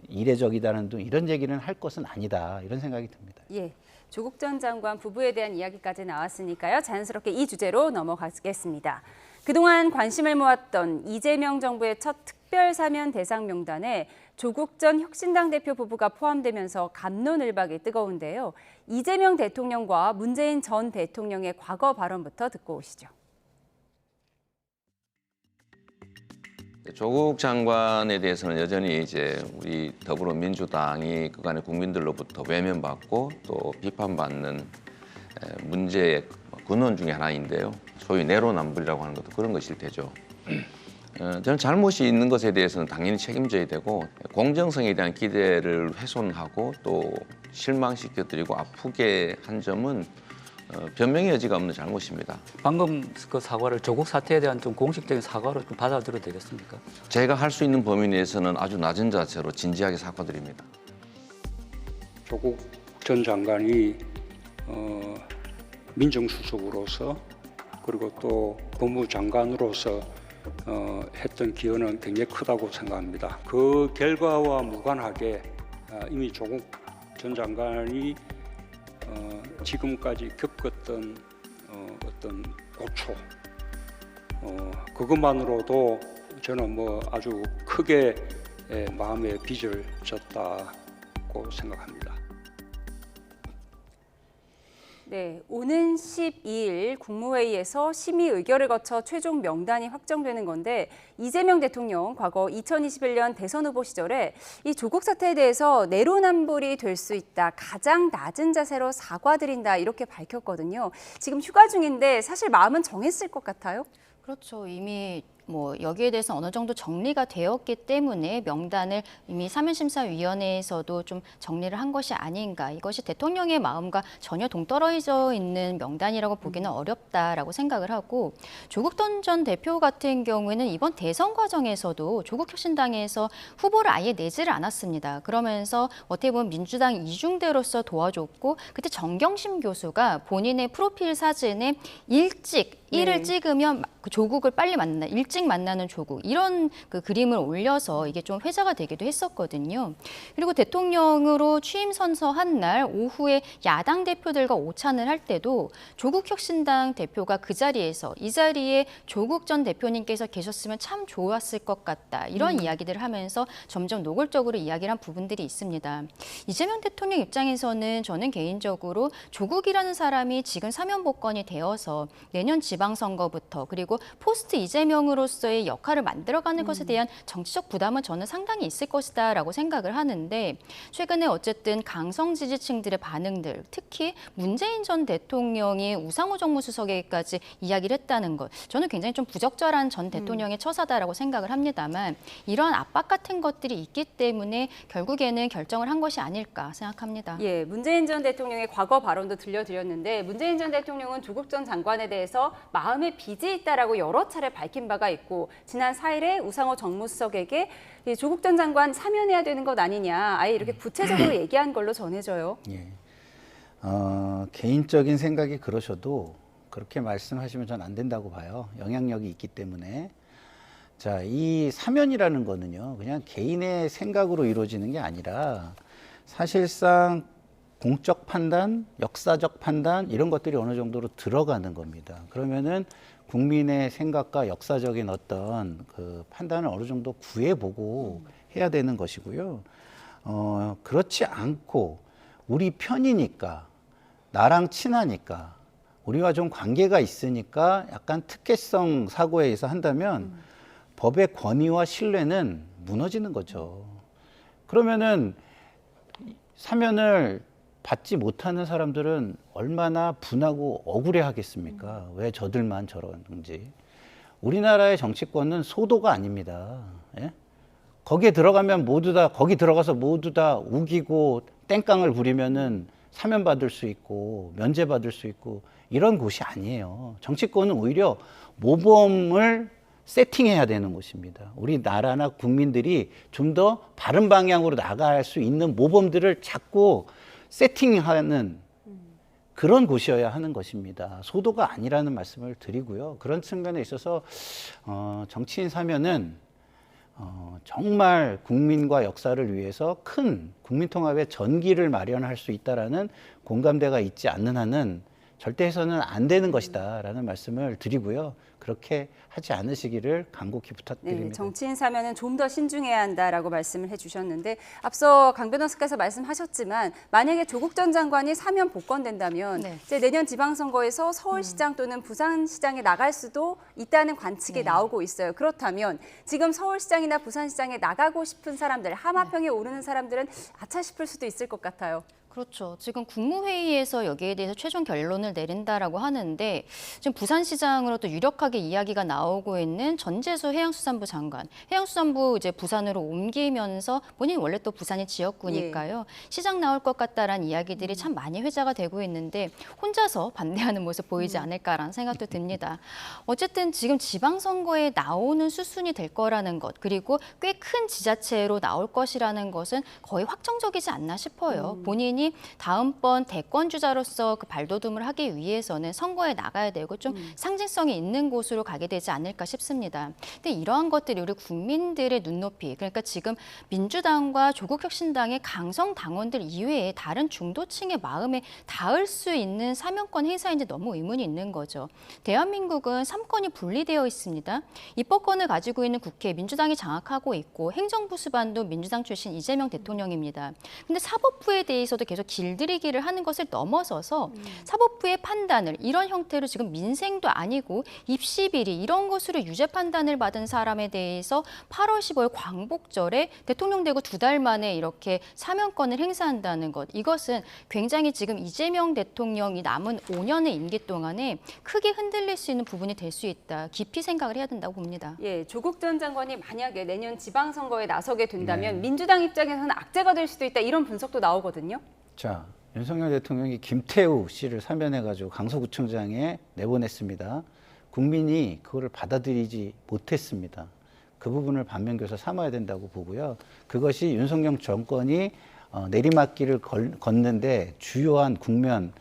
이례적이다는 등 이런 얘기는 할 것은 아니다 이런 생각이 듭니다. 예. 조국 전 장관 부부에 대한 이야기까지 나왔으니까요. 자연스럽게 이 주제로 넘어가겠습니다. 그동안 관심을 모았던 이재명 정부의 첫 특별 사면 대상 명단에 조국 전 혁신당 대표 부부가 포함되면서 갑론을박이 뜨거운데요. 이재명 대통령과 문재인 전 대통령의 과거 발언부터 듣고 오시죠. 조국 장관에 대해서는 여전히 이제 우리 더불어민주당이 그간의 국민들로부터 외면받고 또 비판받는 문제의 근원 중에 하나인데요. 소위 내로남불이라고 하는 것도 그런 것일 테죠. 저는 잘못이 있는 것에 대해서는 당연히 책임져야 되고 공정성에 대한 기대를 훼손하고 또 실망시켜드리고 아프게 한 점은 변명의 여지가 없는 잘못입니다. 방금 그 사과를 조국 사태에 대한 좀 공식적인 사과로 좀 받아들여도 되겠습니까? 제가 할 수 있는 범위 내에서는 아주 낮은 자세로 진지하게 사과드립니다. 조국 전 장관이 민정수석으로서 그리고 또 법무장관으로서 했던 기여는 굉장히 크다고 생각합니다. 그 결과와 무관하게 이미 조국 전 장관이 지금까지 겪었던 어떤 고초 그것만으로도 저는 뭐 아주 크게 마음에 빚을 졌다고 생각합니다. 네, 오는 12일 국무회의에서 심의 의결을 거쳐 최종 명단이 확정되는 건데 이재명 대통령 과거 2021년 대선 후보 시절에 이 조국 사태에 대해서 내로남불이 될 수 있다. 가장 낮은 자세로 사과드린다. 이렇게 밝혔거든요. 지금 휴가 중인데 사실 마음은 정했을 것 같아요. 그렇죠. 이미 뭐 여기에 대해서 어느 정도 정리가 되었기 때문에 명단을 이미 사면심사위원회에서도 좀 정리를 한 것이 아닌가. 이것이 대통령의 마음과 전혀 동떨어져 있는 명단이라고 보기는 어렵다라고 생각을 하고 조국 전 대표 같은 경우에는 이번 대선 과정에서도 조국혁신당에서 후보를 아예 내지를 않았습니다. 그러면서 어떻게 보면 민주당 이중대로서 도와줬고 그때 정경심 교수가 본인의 프로필 사진에 일찍 일을 찍으면 그 조국을 빨리 만나, 일찍 만나는 조국 이런 그 그림을 올려서 이게 좀 회자가 되기도 했었거든요. 그리고 대통령으로 취임 선서한 날 오후에 야당 대표들과 오찬을 할 때도 조국혁신당 대표가 그 자리에서 이 자리에 조국 전 대표님께서 계셨으면 참 좋았을 것 같다 이런 이야기들을 하면서 점점 노골적으로 이야기를 한 부분들이 있습니다. 이재명 대통령 입장에서는 저는 개인적으로 조국이라는 사람이 지금 사면복권이 되어서 내년 지방선거부터 그리고 포스트 이재명으로서의 역할을 만들어가는 것에 대한 정치적 부담은 저는 상당히 있을 것이다라고 생각을 하는데 최근에 어쨌든 강성 지지층들의 반응들 특히 문재인 전 대통령이 우상호 정무수석에게까지 이야기를 했다는 것 저는 굉장히 좀 부적절한 전 대통령의 처사다라고 생각을 합니다만 이러한 압박 같은 것들이 있기 때문에 결국에는 결정을 한 것이 아닐까 생각합니다. 예, 문재인 전 대통령의 과거 발언도 들려드렸는데 문재인 전 대통령은 조국 전 장관에 대해서 마음에 빚이 있다라고 여러 차례 밝힌 바가 있고 지난 4일에 우상호 정무수석에게 조국 전 장관 사면해야 되는 것 아니냐 아예 이렇게 구체적으로 얘기한 걸로 전해져요. 예. 개인적인 생각이 그러셔도 그렇게 말씀하시면 전 안 된다고 봐요. 영향력이 있기 때문에. 자, 이 사면이라는 거는요. 그냥 개인의 생각으로 이루어지는 게 아니라 사실상 공적 판단, 역사적 판단 이런 것들이 어느 정도로 들어가는 겁니다. 그러면은 국민의 생각과 역사적인 어떤 그 판단을 어느 정도 구해보고 해야 되는 것이고요. 그렇지 않고 우리 편이니까 나랑 친하니까 우리와 좀 관계가 있으니까 약간 특혜성 사고에 의해서 한다면 법의 권위와 신뢰는 무너지는 거죠. 그러면은 사면을 받지 못하는 사람들은 얼마나 분하고 억울해 하겠습니까? 왜 저들만 저런지. 우리나라의 정치권은 소도가 아닙니다. 예? 거기에 들어가면 모두 다, 거기 들어가서 모두 다 우기고 땡깡을 부리면은 사면받을 수 있고 면제받을 수 있고 이런 곳이 아니에요. 정치권은 오히려 모범을 세팅해야 되는 곳입니다. 우리나라나 국민들이 좀 더 바른 방향으로 나갈 수 있는 모범들을 자꾸 세팅하는 그런 곳이어야 하는 것입니다. 소도가 아니라는 말씀을 드리고요. 그런 측면에 있어서 정치인 사면은 정말 국민과 역사를 위해서 큰 국민통합의 전기를 마련할 수 있다라는 공감대가 있지 않는 한은 절대 해서는 안 되는 것이다라는 말씀을 드리고요. 그렇게 하지 않으시기를 간곡히 부탁드립니다. 네, 정치인 사면은 좀 더 신중해야 한다라고 말씀을 해주셨는데 앞서 강 변호사께서 말씀하셨지만 만약에 조국 전 장관이 사면 복권된다면 네. 이제 내년 지방선거에서 서울시장 또는 부산시장에 나갈 수도 있다는 관측이 나오고 있어요. 그렇다면 지금 서울시장이나 부산시장에 나가고 싶은 사람들, 하마평에 오르는 사람들은 아차 싶을 수도 있을 것 같아요. 그렇죠. 지금 국무회의에서 여기에 대해서 최종 결론을 내린다라고 하는데 지금 부산시장으로 또 유력하게 이야기가 나오고 있는 전재수 해양수산부 장관. 해양수산부 이제 부산으로 옮기면서 본인이 원래 또 부산이 지역구니까요. 시장 나올 것 같다라는 이야기들이 참 많이 회자가 되고 있는데 혼자서 반대하는 모습 보이지 않을까라는 생각도 듭니다. 어쨌든 지금 지방선거에 나오는 수순이 될 거라는 것 그리고 꽤 큰 지자체로 나올 것이라는 것은 거의 확정적이지 않나 싶어요. 본인이 다음번 대권 주자로서 그 발돋움을 하기 위해서는 선거에 나가야 되고 좀 상징성이 있는 곳으로 가게 되지 않을까 싶습니다. 근데 이러한 것들이 우리 국민들의 눈높이, 그러니까 지금 민주당과 조국혁신당의 강성 당원들 이외에 다른 중도층의 마음에 닿을 수 있는 사면권 행사인지 너무 의문이 있는 거죠. 대한민국은 3권이 분리되어 있습니다. 입법권을 가지고 있는 국회 민주당이 장악하고 있고 행정부 수반도 민주당 출신 이재명 대통령입니다. 근데 사법부에 대해서도 계속 길들이기를 하는 것을 넘어서서 사법부의 판단을 이런 형태로 지금 민생도 아니고 입시 비리 이런 것으로 유죄 판단을 받은 사람에 대해서 8월 15일 광복절에 대통령 되고 2달 만에 이렇게 사면권을 행사한다는 것. 이것은 굉장히 지금 이재명 대통령이 남은 5년의 임기 동안에 크게 흔들릴 수 있는 부분이 될 수 있다. 깊이 생각을 해야 된다고 봅니다. 예, 조국 전 장관이 만약에 내년 지방선거에 나서게 된다면 민주당 입장에서는 악재가 될 수도 있다. 이런 분석도 나오거든요. 자, 윤석열 대통령이 김태우 씨를 사면해가지고 강서구청장에 내보냈습니다. 국민이 그거를 받아들이지 못했습니다. 그 부분을 반면교사 삼아야 된다고 보고요. 그것이 윤석열 정권이 내리막길을 걷는데 주요한 국면,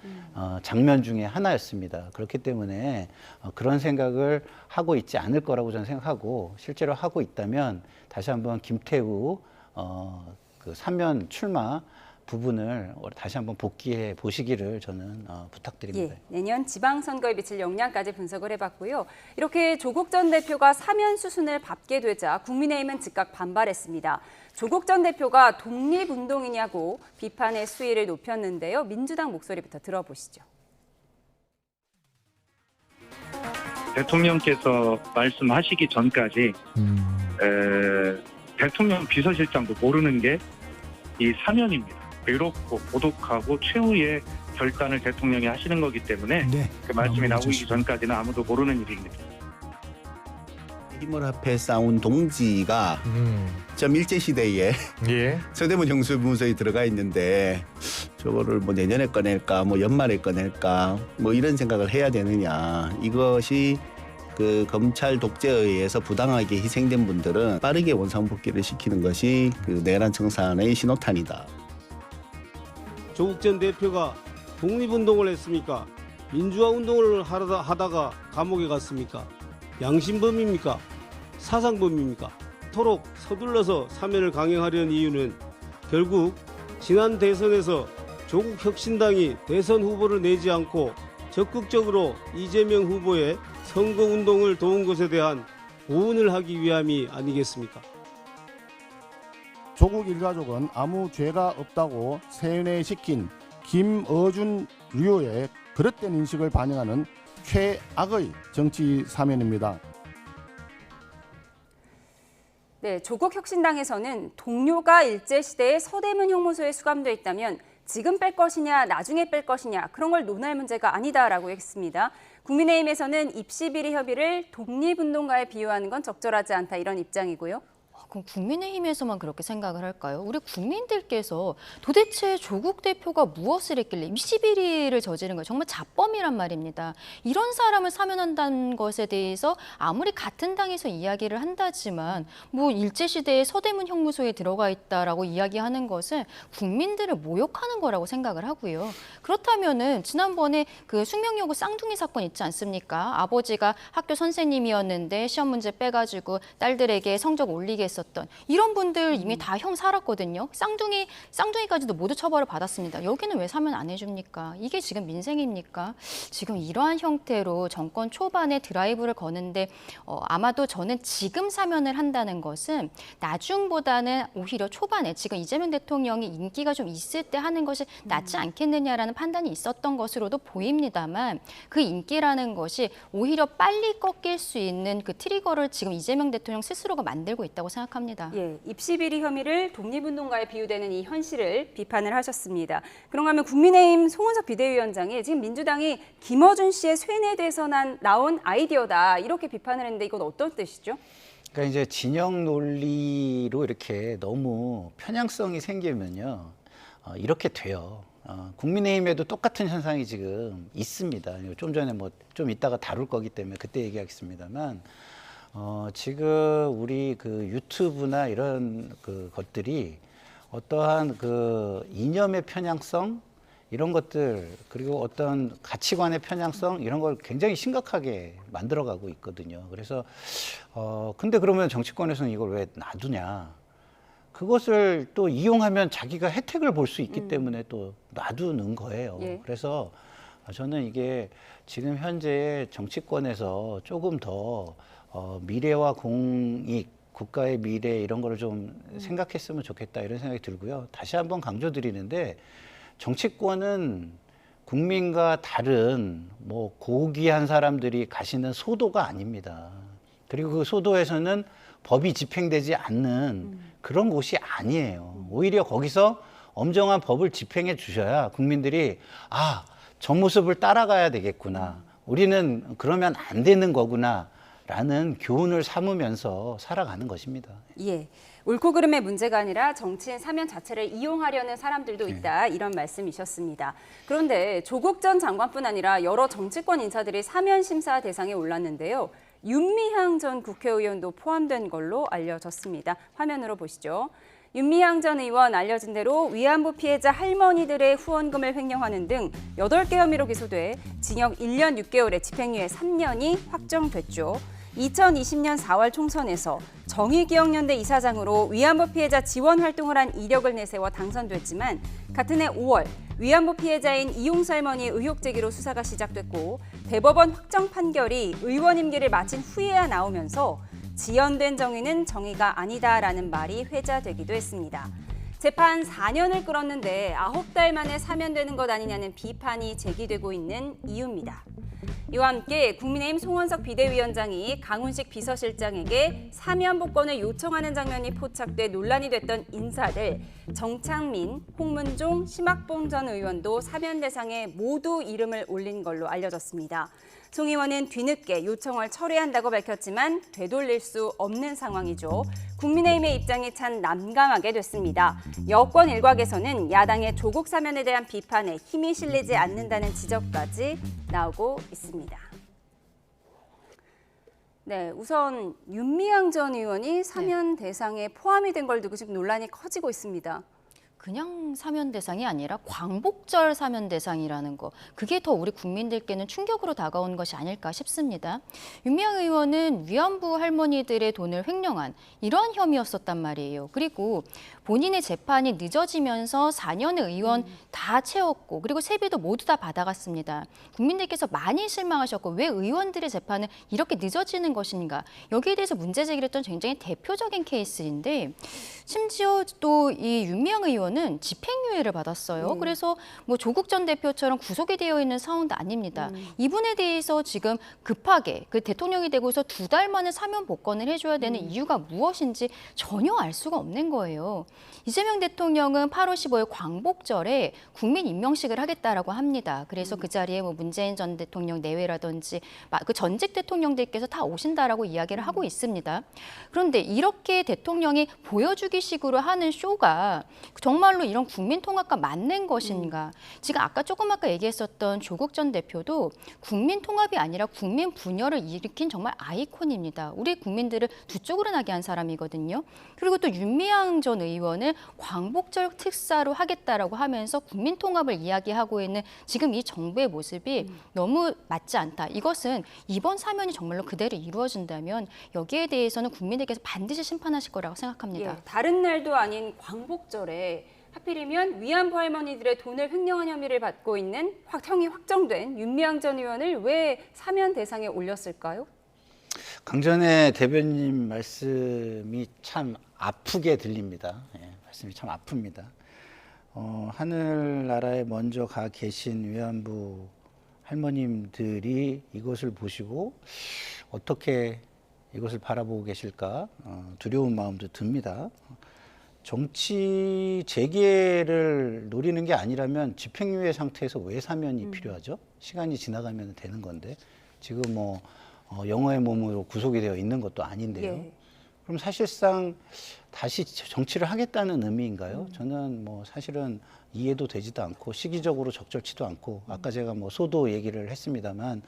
장면 중에 하나였습니다. 그렇기 때문에 그런 생각을 하고 있지 않을 거라고 저는 생각하고 실제로 하고 있다면 다시 한번 김태우 그 사면 출마 부분을 다시 한번 복귀해 보시기를 저는 부탁드립니다. 예, 내년 지방선거에 미칠 영향까지 분석을 해봤고요. 이렇게 조국 전 대표가 사면 수순을 밟게 되자 국민의힘은 즉각 반발했습니다. 조국 전 대표가 독립운동이냐고 비판의 수위를 높였는데요. 민주당 목소리부터 들어보시죠. 대통령께서 말씀하시기 전까지 대통령 비서실장도 모르는 게 이 사면입니다. 외롭고 고독하고 최후의 결단을 대통령이 하시는 거기 때문에 그 말씀이 나오기 전까지는 아무도 모르는 일입니다. 힘을 합해 싸운 동지가 좀 일제시대에 서대문 형수문서에 들어가 있는데 저거를 뭐 내년에 꺼낼까 뭐 연말에 꺼낼까 뭐 이런 생각을 해야 되느냐. 이것이 그 검찰 독재에 의해서 부당하게 희생된 분들은 빠르게 원상복귀를 시키는 것이 그 내란 청산의 신호탄이다. 조국 전 대표가 독립운동을 했습니까? 민주화 운동을 하다가 감옥에 갔습니까? 양심범입니까? 사상범입니까? 토록 서둘러서 사면을 강행하려는 이유는 결국 지난 대선에서 조국 혁신당이 대선 후보를 내지 않고 적극적으로 이재명 후보의 선거운동을 도운 것에 대한 보훈을 하기 위함이 아니겠습니까? 조국 일가족은 아무 죄가 없다고 세뇌시킨 김어준 류의 그릇된 인식을 반영하는 최악의 정치 사면입니다. 네, 조국혁신당에서는 동료가 일제시대에 서대문 형무소에 수감돼 있다면 지금 뺄 것이냐 나중에 뺄 것이냐 그런 걸 논할 문제가 아니다라고 했습니다. 국민의힘에서는 입시비리 협의를 독립운동가에 비유하는 건 적절하지 않다 이런 입장이고요. 그럼 국민의힘에서만 그렇게 생각을 할까요? 우리 국민들께서 도대체 조국 대표가 무엇을 했길래 입시비리를 저지른 거예요? 정말 자범이란 말입니다. 이런 사람을 사면한다는 것에 대해서 아무리 같은 당에서 이야기를 한다지만 뭐 일제시대에 서대문 형무소에 들어가 있다라고 이야기하는 것은 국민들을 모욕하는 거라고 생각을 하고요. 그렇다면은 지난번에 그 숙명여고 쌍둥이 사건 있지 않습니까? 아버지가 학교 선생님이었는데 시험 문제 빼가지고 딸들에게 성적 올리겠습니다. 있었던 이런 분들 이미 다 형 살았거든요. 쌍둥이까지도 모두 처벌을 받았습니다. 여기는 왜 사면 안 해줍니까? 이게 지금 민생입니까? 지금 이러한 형태로 정권 초반에 드라이브를 거는데 아마도 저는 지금 사면을 한다는 것은 나중보다는 오히려 초반에 지금 이재명 대통령이 인기가 좀 있을 때 하는 것이 낫지 않겠느냐라는 판단이 있었던 것으로도 보입니다만 그 인기라는 것이 오히려 빨리 꺾일 수 있는 그 트리거를 지금 이재명 대통령 스스로가 만들고 있다고 생각합니다. 예, 입시비리 혐의를 독립운동가에 비유되는 이 현실을 비판을 하셨습니다. 그런가 하면 국민의힘 송원석 비대위원장이 지금 민주당이 김어준 씨의 쇠뇌에 대해서 나온 아이디어다 이렇게 비판을 했는데 이건 어떤 뜻이죠? 그러니까 이제 진영 논리로 이렇게 너무 편향성이 생기면요, 이렇게 돼요. 국민의힘에도 똑같은 현상이 지금 있습니다. 좀 전에 좀 이따가 다룰 거기 때문에 그때 얘기하겠습니다만, 지금 우리 그 유튜브나 이런 그 것들이 어떠한 그 이념의 편향성 이런 것들 그리고 어떤 가치관의 편향성 이런 걸 굉장히 심각하게 만들어가고 있거든요. 그래서 근데 그러면 정치권에서는 이걸 왜 놔두냐? 그것을 또 이용하면 자기가 혜택을 볼 수 있기 때문에 또 놔두는 거예요. 예. 그래서 저는 이게 지금 현재 정치권에서 조금 더 미래와 공익, 국가의 미래 이런 거를 좀 생각했으면 좋겠다 이런 생각이 들고요. 다시 한번 강조드리는데 정치권은 국민과 다른 고귀한 사람들이 가시는 소도가 아닙니다. 그리고 그 소도에서는 법이 집행되지 않는 그런 곳이 아니에요. 오히려 거기서 엄정한 법을 집행해 주셔야 국민들이 저 모습을 따라가야 되겠구나. 우리는 그러면 안 되는 거구나. 라는 교훈을 삼으면서 살아가는 것입니다. 예, 옳고 그름의 문제가 아니라 정치인 사면 자체를 이용하려는 사람들도 있다 이런 말씀이셨습니다. 그런데 조국 전 장관뿐 아니라 여러 정치권 인사들이 사면 심사 대상에 올랐는데요. 윤미향 전 국회의원도 포함된 걸로 알려졌습니다. 화면으로 보시죠. 윤미향 전 의원 알려진 대로 위안부 피해자 할머니들의 후원금을 횡령하는 등 8개 혐의로 기소돼 징역 1년 6개월에 집행유예 3년이 확정됐죠. 2020년 4월 총선에서 정의기억연대 이사장으로 위안부 피해자 지원 활동을 한 이력을 내세워 당선됐지만 같은 해 5월 위안부 피해자인 이용수 할머니의 의혹 제기로 수사가 시작됐고 대법원 확정 판결이 의원 임기를 마친 후에야 나오면서 지연된 정의는 정의가 아니다라는 말이 회자되기도 했습니다. 재판 4년을 끌었는데 9달 만에 사면되는 것 아니냐는 비판이 제기되고 있는 이유입니다. 이와 함께 국민의힘 송원석 비대위원장이 강훈식 비서실장에게 사면 복권을 요청하는 장면이 포착돼 논란이 됐던 인사들 정창민, 홍문종, 심학봉 전 의원도 사면 대상에 모두 이름을 올린 걸로 알려졌습니다. 송 의원은 뒤늦게 요청을 철회한다고 밝혔지만 되돌릴 수 없는 상황이죠. 국민의힘의 입장이 참 난감하게 됐습니다. 여권 일각에서는 야당의 조국 사면에 대한 비판에 힘이 실리지 않는다는 지적까지 나오고 있습니다. 네, 우선 윤미향 전 의원이 사면 대상에 포함이 된 걸 두고 지금 논란이 커지고 있습니다. 그냥 사면 대상이 아니라 광복절 사면 대상이라는 거, 그게 더 우리 국민들께는 충격으로 다가온 것이 아닐까 싶습니다. 윤미향 의원은 위안부 할머니들의 돈을 횡령한 이러한 혐의였었단 말이에요. 그리고 본인의 재판이 늦어지면서 4년의 의원 다 채웠고 그리고 세비도 모두 다 받아갔습니다. 국민들께서 많이 실망하셨고 왜 의원들의 재판은 이렇게 늦어지는 것인가, 여기에 대해서 문제 제기를 했던 굉장히 대표적인 케이스인데 심지어 또 이 윤미향 의원은 집행유예를 받았어요. 그래서 조국 전 대표처럼 구속이 되어 있는 상황도 아닙니다. 이분에 대해서 지금 급하게 그 대통령이 되고서 2달 만에 사면 복권을 해줘야 되는 이유가 무엇인지 전혀 알 수가 없는 거예요. 이재명 대통령은 8월 15일 광복절에 국민 임명식을 하겠다라고 합니다. 그래서 그 자리에 문재인 전 대통령 내외라든지 그 전직 대통령들께서 다 오신다라고 이야기를 하고 있습니다. 그런데 이렇게 대통령이 보여주기식으로 하는 쇼가 정말 정말로 이런 국민 통합과 맞는 것인가? 지금 아까 조금 아까 얘기했었던 조국 전 대표도 국민 통합이 아니라 국민 분열을 일으킨 정말 아이콘입니다. 우리 국민들을 두 쪽으로 나게 한 사람이거든요. 그리고 또 윤미향 전 의원을 광복절 특사로 하겠다라고 하면서 국민 통합을 이야기하고 있는 지금 이 정부의 모습이 너무 맞지 않다. 이것은 이번 사면이 정말로 그대로 이루어진다면 여기에 대해서는 국민들께서 반드시 심판하실 거라고 생각합니다. 예, 다른 날도 아닌 광복절에 하필이면 위안부 할머니들의 돈을 횡령한 혐의를 받고 있는 형이 확정된 윤미향 전 의원을 왜 사면 대상에 올렸을까요? 강전의 대변인 말씀이 참 아프게 들립니다. 예, 말씀이 참 아픕니다. 하늘나라에 먼저 가 계신 위안부 할머님들이 이것을 보시고 어떻게 이것을 바라보고 계실까 두려운 마음도 듭니다. 정치 재개를 노리는 게 아니라면 집행유예 상태에서 왜 사면이 필요하죠? 시간이 지나가면 되는 건데 지금 뭐 영어의 몸으로 구속이 되어 있는 것도 아닌데요. 예. 그럼 사실상 다시 정치를 하겠다는 의미인가요? 저는 뭐 사실은 이해도 되지도 않고 시기적으로 적절치도 않고 아까 제가 뭐 소도 얘기를 했습니다만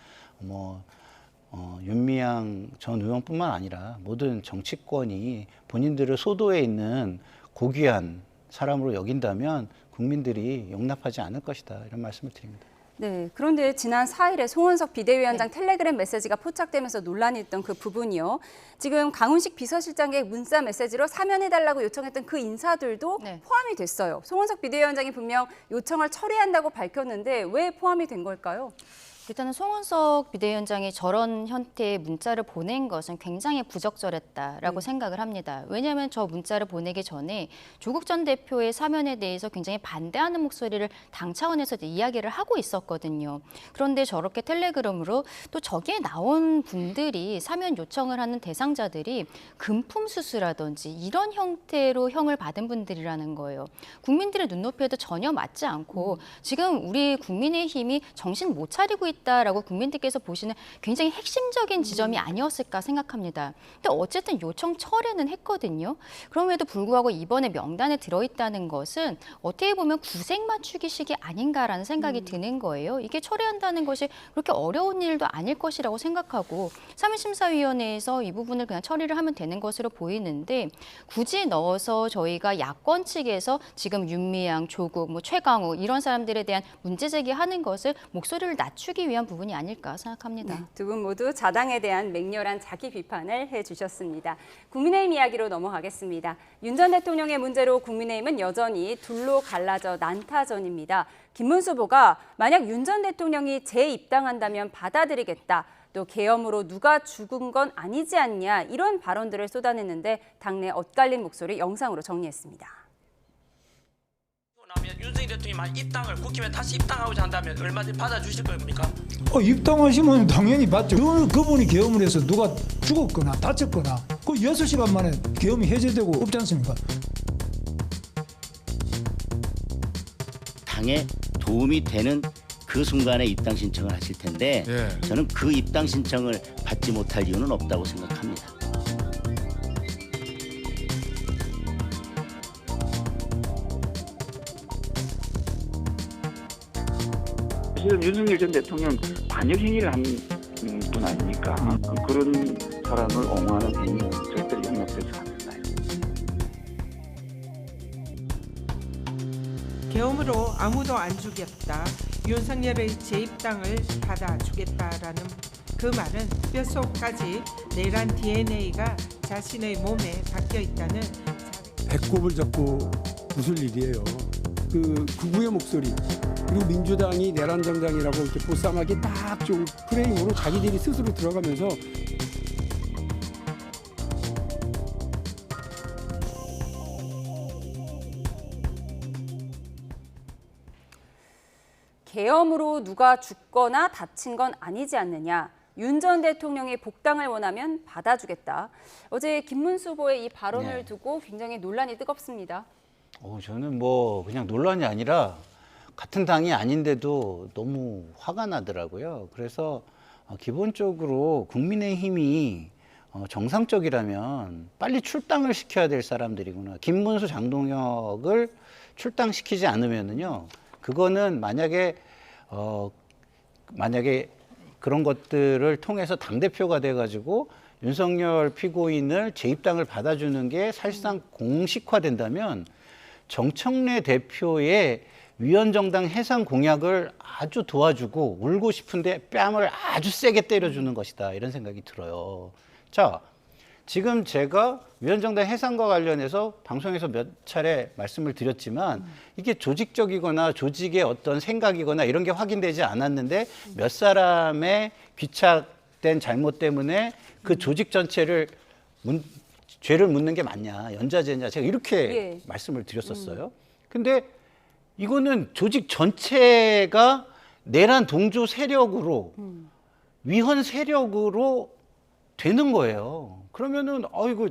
윤미향 전 의원뿐만 아니라 모든 정치권이 본인들을 소도에 있는 고귀한 사람으로 여긴다면 국민들이 용납하지 않을 것이다 이런 말씀을 드립니다. 네, 그런데 지난 4일에 송원석 비대위원장 텔레그램 메시지가 포착되면서 논란이 있던 그 부분이요. 지금 강훈식 비서실장의 문자 메시지로 사면해달라고 요청했던 그 인사들도 포함이 됐어요. 송원석 비대위원장이 분명 요청을 처리한다고 밝혔는데 왜 포함이 된 걸까요? 일단은 송원석 비대위원장이 저런 형태의 문자를 보낸 것은 굉장히 부적절했다라고 생각을 합니다. 왜냐하면 저 문자를 보내기 전에 조국 전 대표의 사면에 대해서 굉장히 반대하는 목소리를 당 차원에서 이야기를 하고 있었거든요. 그런데 저렇게 텔레그램으로 또 저기에 나온 분들이 사면 요청을 하는 대상자들이 금품 수수라든지 이런 형태로 형을 받은 분들이라는 거예요. 국민들의 눈높이에도 전혀 맞지 않고 지금 우리 국민의힘이 정신 못 차리고 있다라고 국민들께서 보시는 굉장히 핵심적인 지점이 아니었을까 생각합니다. 근데 어쨌든 요청 철회는 했거든요. 그럼에도 불구하고 이번에 명단에 들어있다는 것은 어떻게 보면 구색 맞추기식이 아닌가라는 생각이 드는 거예요. 이게 철회한다는 것이 그렇게 어려운 일도 아닐 것이라고 생각하고 사면심사위원회에서 이 부분을 그냥 처리를 하면 되는 것으로 보이는데 굳이 넣어서 저희가 야권 측에서 지금 윤미향, 조국, 최강욱 이런 사람들에 대한 문제 제기하는 것을 목소리를 낮추기 위한 부분이 아닐까 생각합니다. 네, 두 분 모두 자당에 대한 맹렬한 자기 비판을 해주셨습니다. 국민의힘 이야기로 넘어가겠습니다. 윤 전 대통령의 문제로 국민의힘은 여전히 둘로 갈라져 난타전입니다. 김문수 후보가 만약 윤 전 대통령이 재입당한다면 받아들이겠다. 또 계엄으로 누가 죽은 건 아니지 않냐 이런 발언들을 쏟아냈는데 당내 엇갈린 목소리 영상으로 정리했습니다. 윤석열 대통령이 입당을 국힘에 다시 입당하고자 한다면 얼마든지 받아주실 겁니까? 입당하시면 당연히 받죠. 그분이 계엄을 해서 누가 죽었거나 다쳤거나 그 6시간 만에 계엄이 해제되고 없지 않습니까? 당에 도움이 되는 그 순간에 입당 신청을 하실 텐데 저는 그 입당 신청을 받지 못할 이유는 없다고 생각합니다. 사실은 윤석열 전 대통령 반역 행위를 한 분 아닙니까? 그런 사람을 옹호하는 행위는 절대로 용납돼서 안 된다. 계엄으로 아무도 안 죽였다. 윤석열의 재입당을 받아주겠다라는 그 말은 뼛속까지 내란 DNA가 자신의 몸에 박혀 있다는 배꼽을 잡고 웃을 일이에요. 그 극우의 목소리 그리고 민주당이 내란 정당이라고 이렇게 보쌈하기 딱 좋은 프레임으로 자기들이 스스로 들어가면서 계엄으로 누가 죽거나 다친 건 아니지 않느냐. 윤 전 대통령이 복당을 원하면 받아주겠다. 어제 김문수 후보의 이 발언을 두고 굉장히 논란이 뜨겁습니다. 저는 그냥 논란이 아니라 같은 당이 아닌데도 너무 화가 나더라고요. 그래서 기본적으로 국민의힘이 정상적이라면 빨리 출당을 시켜야 될 사람들이구나. 김문수, 장동혁을 출당시키지 않으면은요, 그거는 만약에 그런 것들을 통해서 당대표가 돼가지고 윤석열 피고인을 재입당을 받아주는 게 사실상 공식화된다면 정청래 대표의 위헌정당 해산 공약을 아주 도와주고 울고 싶은데 뺨을 아주 세게 때려주는 것이다. 이런 생각이 들어요. 자, 지금 제가 위헌정당 해산과 관련해서 방송에서 몇 차례 말씀을 드렸지만 이게 조직적이거나 조직의 어떤 생각이거나 이런 게 확인되지 않았는데 몇 사람의 귀착된 잘못 때문에 그 조직 전체를 죄를 묻는 게 맞냐, 연좌제냐, 제가 이렇게 말씀을 드렸었어요. 근데 이거는 조직 전체가 내란 동조 세력으로 위헌 세력으로 되는 거예요. 그러면은 아이고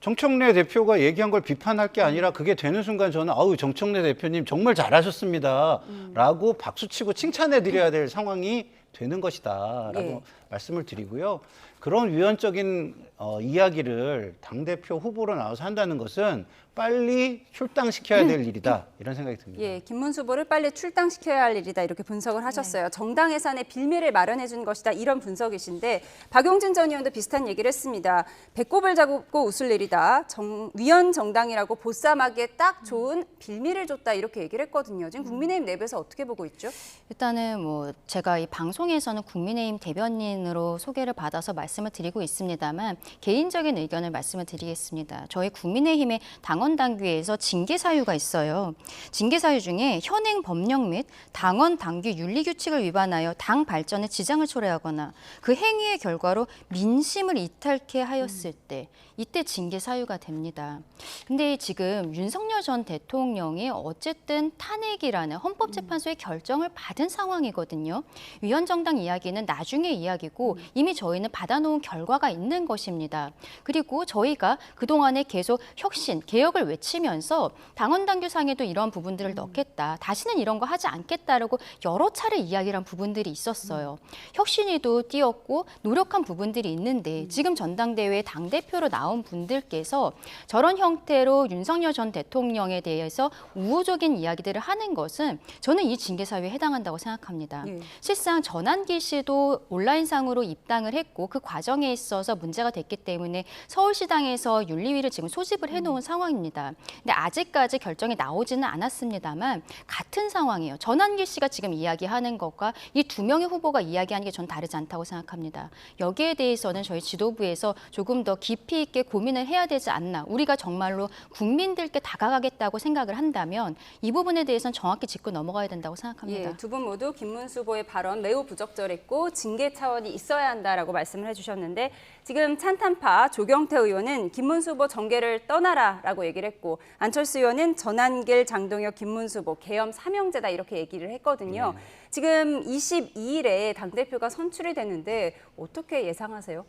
정청래 대표가 얘기한 걸 비판할 게 아니라 그게 되는 순간 저는 아우 정청래 대표님 정말 잘하셨습니다라고 박수치고 칭찬해 드려야 될 상황이 되는 것이다라고 말씀을 드리고요. 그런 위헌적인 이야기를 당대표 후보로 나와서 한다는 것은 빨리 출당시켜야 될 일이다. 이런 생각이 듭니다. 예, 김문수 후보를 빨리 출당시켜야 할 일이다. 이렇게 분석을 하셨어요. 정당 해산의 빌미를 마련해 준 것이다. 이런 분석이신데 박용진 전 의원도 비슷한 얘기를 했습니다. 배꼽을 잡고 웃을 일이다. 위헌 정당이라고 보쌈하기에 딱 좋은 빌미를 줬다. 이렇게 얘기를 했거든요. 지금 국민의힘 내부에서 어떻게 보고 있죠? 일단은 뭐 제가 이 방송에서는 국민의힘 대변인으로 소개를 받아서 말씀을 드리고 있습니다만 개인적인 의견을 말씀을 드리겠습니다. 저희 국민의힘의 당원 당규에서 징계 사유가 있어요. 징계 사유 중에 현행 법령 및 당원 당규 윤리 규칙을 위반하여 당 발전에 지장을 초래하거나 그 행위의 결과로 민심을 이탈케 하였을 때 이때 징계 사유가 됩니다. 근데 지금 윤석열 전 대통령이 어쨌든 탄핵이라는 헌법재판소의 결정을 받은 상황이거든요. 위헌정당 이야기는 나중의 이야기고 이미 저희는 받아놓은 결과가 있는 것입니다. 그리고 저희가 그동안에 계속 혁신, 개혁을 외치면서 당헌당규상에도 이런 부분들을 넣겠다. 다시는 이런 거 하지 않겠다라고 여러 차례 이야기를 한 부분들이 있었어요. 혁신위도 띄었고 노력한 부분들이 있는데 지금 전당대회에 당대표로 나온 분들께서 저런 형태로 윤석열 전 대통령에 대해서 우호적인 이야기들을 하는 것은 저는 이 징계 사유에 해당한다고 생각합니다. 실상 전한기 씨도 온라인상으로 입당을 했고 그 과정에 있어서 문제가 됐기 때문에 서울시당에서 윤리위를 지금 소집을 해놓은 상황입니다. 근데 아직까지 결정이 나오지는 않았습니다만 같은 상황이에요. 전한기 씨가 지금 이야기하는 것과 이 두 명의 후보가 이야기하는 게 전 다르지 않다고 생각합니다. 여기에 대해서는 저희 지도부에서 조금 더 깊이 있게 고민을 해야 되지 않나. 우리가 정말로 국민들께 다가가겠다고 생각을 한다면 이 부분에 대해서는 정확히 짚고 넘어가야 된다고 생각합니다. 예, 두 분 모두 김문수 후보의 발언 매우 부적절했고 징계 차원이 있어야 한다라고 말씀을 해주셨는데 지금 찬탄파 조경태 의원은 김문수 후보 정계를 떠나라라고 얘기를 했고 안철수 의원은 전한길, 장동혁, 김문수 후보 계엄 삼형제다 이렇게 얘기를 했거든요. 지금 22일에 당대표가 선출이 되는데 어떻게 예상하세요?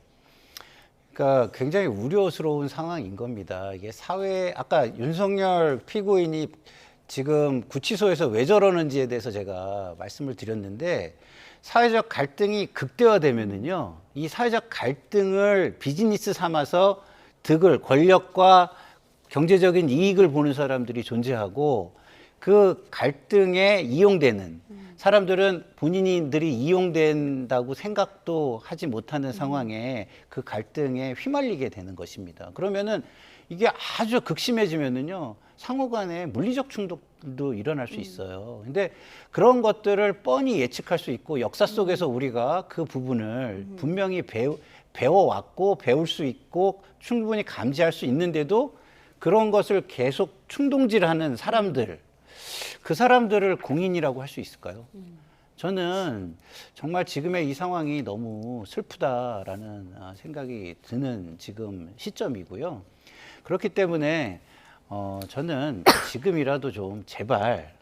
그러니까 굉장히 우려스러운 상황인 겁니다. 이게 아까 윤석열 피고인이 지금 구치소에서 왜 저러는지에 대해서 제가 말씀을 드렸는데 사회적 갈등이 극대화되면은요, 이 사회적 갈등을 비즈니스 삼아서 권력과 경제적인 이익을 보는 사람들이 존재하고 그 갈등에 이용되는 사람들은 본인들이 이용된다고 생각도 하지 못하는 상황에 그 갈등에 휘말리게 되는 것입니다. 그러면은 이게 아주 극심해지면은요, 상호 간에 물리적 충돌도 일어날 수 있어요. 근데 그런 것들을 뻔히 예측할 수 있고 역사 속에서 우리가 그 부분을 분명히 배워왔고 배울 수 있고 충분히 감지할 수 있는데도 그런 것을 계속 충동질하는 사람들, 그 사람들을 공인이라고 할 수 있을까요? 저는 정말 지금의 이 상황이 너무 슬프다라는 생각이 드는 지금 시점이고요. 그렇기 때문에 저는 지금이라도 좀 제발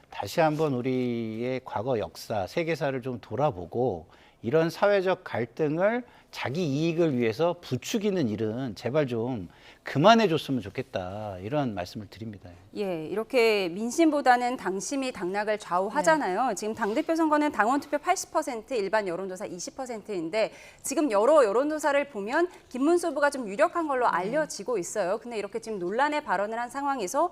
다시 한번 우리의 과거 역사, 세계사를 좀 돌아보고 이런 사회적 갈등을 자기 이익을 위해서 부추기는 일은 제발 좀 그만해 줬으면 좋겠다. 이런 말씀을 드립니다. 예, 이렇게 민심보다는 당심이 당락을 좌우하잖아요. 네. 지금 당대표 선거는 당원 투표 80%, 일반 여론조사 20%인데 지금 여러 여론조사를 보면 김문수 후보가 좀 유력한 걸로 알려지고 있어요. 근데 이렇게 지금 논란의 발언을 한 상황에서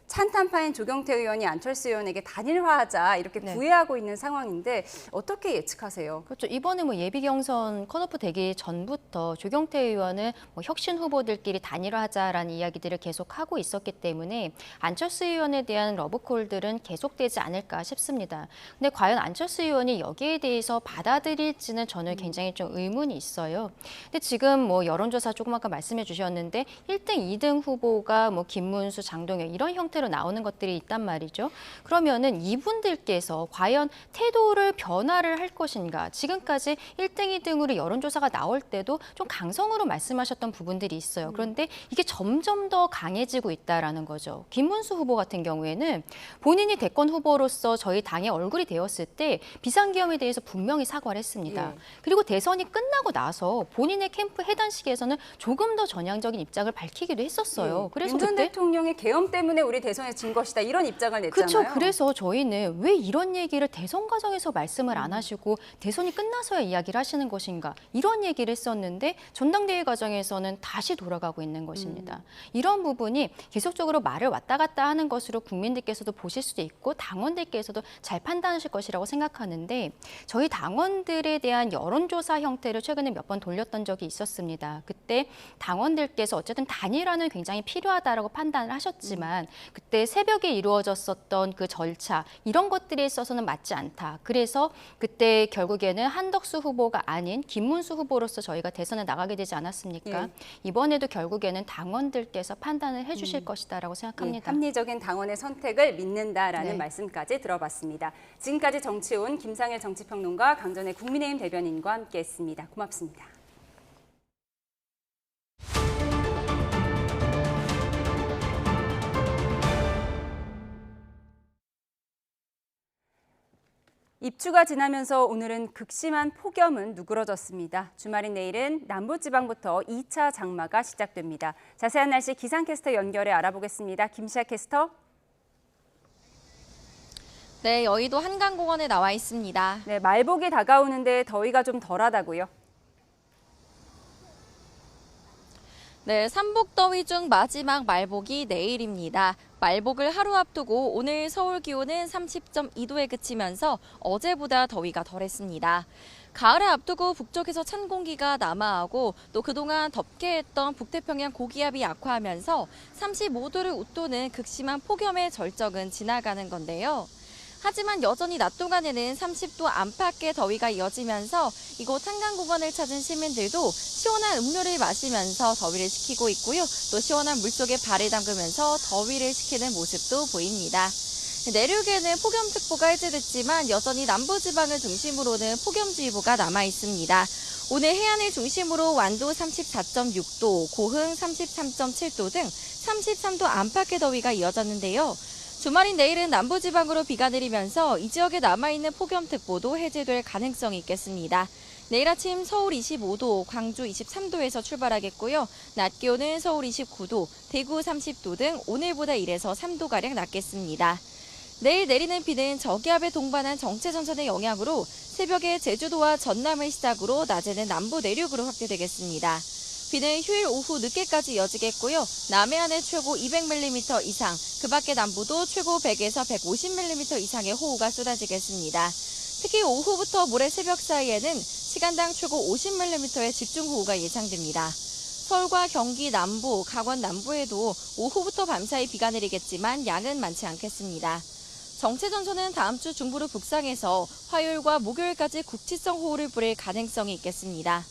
찬탄파인 조경태 의원이 안철수 의원에게 단일화하자 이렇게 구애하고 있는 상황인데 어떻게 예측하세요? 그렇죠. 이번에 뭐 예비 경선 컷오프 되기 전부터 조경태 의원은 뭐 혁신 후보들끼리 단일화하자라는 이야기들을 계속 하고 있었기 때문에 안철수 의원에 대한 러브콜들은 계속되지 않을까 싶습니다. 근데 과연 안철수 의원이 여기에 대해서 받아들일지는 저는 굉장히 좀 의문이 있어요. 근데 지금 뭐 여론조사 조금 아까 말씀해 주셨는데 1등, 2등 후보가 뭐 김문수, 장동혁 이런 형태로 나오는 것들이 있단 말이죠. 그러면은 이분들께서 과연 태도를 변화를 할 것인가? 지금까지 1등, 2등으로 여론조사가 나올 때도 좀 강성으로 말씀하셨던 부분들이 있어요. 그런데 이게 점점 더 강해지고 있다라는 거죠. 김문수 후보 같은 경우에는 본인이 대권 후보로서 저희 당의 얼굴이 되었을 때 비상계엄에 대해서 분명히 사과를 했습니다. 그리고 대선이 끝나고 나서 본인의 캠프 해단식에서는 조금 더 전향적인 입장을 밝히기도 했었어요. 그래서 윤 전 그때 대통령의 계엄 때문에 우리 대선에 진 것이다 이런 입장을 냈잖아요. 그렇죠. 그래서 저희는 왜 이런 얘기를 대선 과정에서 말씀을 안 하시고 대선이 끝나서야 이야기를 하시는 것인가 이런 얘기를 했었는데 전당대회 과정에서는 다시 돌아가고 있는 것입니다. 이런 부분이 계속적으로 말을 왔다 갔다 하는 것으로 국민들께서도 보실 수도 있고 당원들께서도 잘 판단하실 것이라고 생각하는데 저희 당원들에 대한 여론조사 형태를 최근에 몇 번 돌렸던 적이 있었습니다. 그때 당원들께서 어쨌든 단일화는 굉장히 필요하다라고 판단을 하셨지만 그때 새벽에 이루어졌었던 그 절차 이런 것들에 있어서는 맞지 않다. 그래서 그때 결국에는 한덕수 후보가 아닌 김문수 후보로서 저희가 대선에 나가게 되지 않았습니까? 이번에도 결국에는 당원들께서 판단을 해주실 것이다라고 생각합니다. 합리적인 당원의 선택을 믿는다라는 말씀까지 들어봤습니다. 지금까지 정치온 김상일 정치평론가 강전의 국민의힘 대변인과 함께했습니다. 고맙습니다. 입추가 지나면서 오늘은 극심한 폭염은 누그러졌습니다. 주말인 내일은 남부지방부터 2차 장마가 시작됩니다. 자세한 날씨 기상캐스터 연결해 알아보겠습니다. 김시아 캐스터. 네, 여의도 한강공원에 나와 있습니다. 네, 말복이 다가오는데 더위가 좀 덜하다고요? 네, 삼복더위 중 마지막 말복이 내일입니다. 말복을 하루 앞두고 오늘 서울 기온은 30.2도에 그치면서 어제보다 더위가 덜했습니다. 가을을 앞두고 북쪽에서 찬 공기가 남하하고 또 그동안 덥게 했던 북태평양 고기압이 약화하면서 35도를 웃도는 극심한 폭염의 절정은 지나가는 건데요. 하지만 여전히 낮 동안에는 30도 안팎의 더위가 이어지면서 이곳 한강공원을 찾은 시민들도 시원한 음료를 마시면서 더위를 식히고 있고요. 또 시원한 물속에 발을 담그면서 더위를 식히는 모습도 보입니다. 내륙에는 폭염특보가 해제됐지만 여전히 남부지방을 중심으로는 폭염주의보가 남아 있습니다. 오늘 해안을 중심으로 완도 34.6도, 고흥 33.7도 등 33도 안팎의 더위가 이어졌는데요. 주말인 내일은 남부지방으로 비가 내리면서 이 지역에 남아있는 폭염특보도 해제될 가능성이 있겠습니다. 내일 아침 서울 25도, 광주 23도에서 출발하겠고요. 낮 기온은 서울 29도, 대구 30도 등 오늘보다 1에서 3도가량 낮겠습니다. 내일 내리는 비는 저기압에 동반한 정체전선의 영향으로 새벽에 제주도와 전남을 시작으로 낮에는 남부 내륙으로 확대되겠습니다. 비는 휴일 오후 늦게까지 이어지겠고요. 남해안에 최고 200mm 이상, 그 밖에 남부도 최고 100에서 150mm 이상의 호우가 쏟아지겠습니다. 특히 오후부터 모레 새벽 사이에는 시간당 최고 50mm의 집중호우가 예상됩니다. 서울과 경기 남부, 강원 남부에도 오후부터 밤사이 비가 내리겠지만 양은 많지 않겠습니다. 정체전선은 다음 주 중부로 북상해서 화요일과 목요일까지 국지성 호우를 부릴 가능성이 있겠습니다.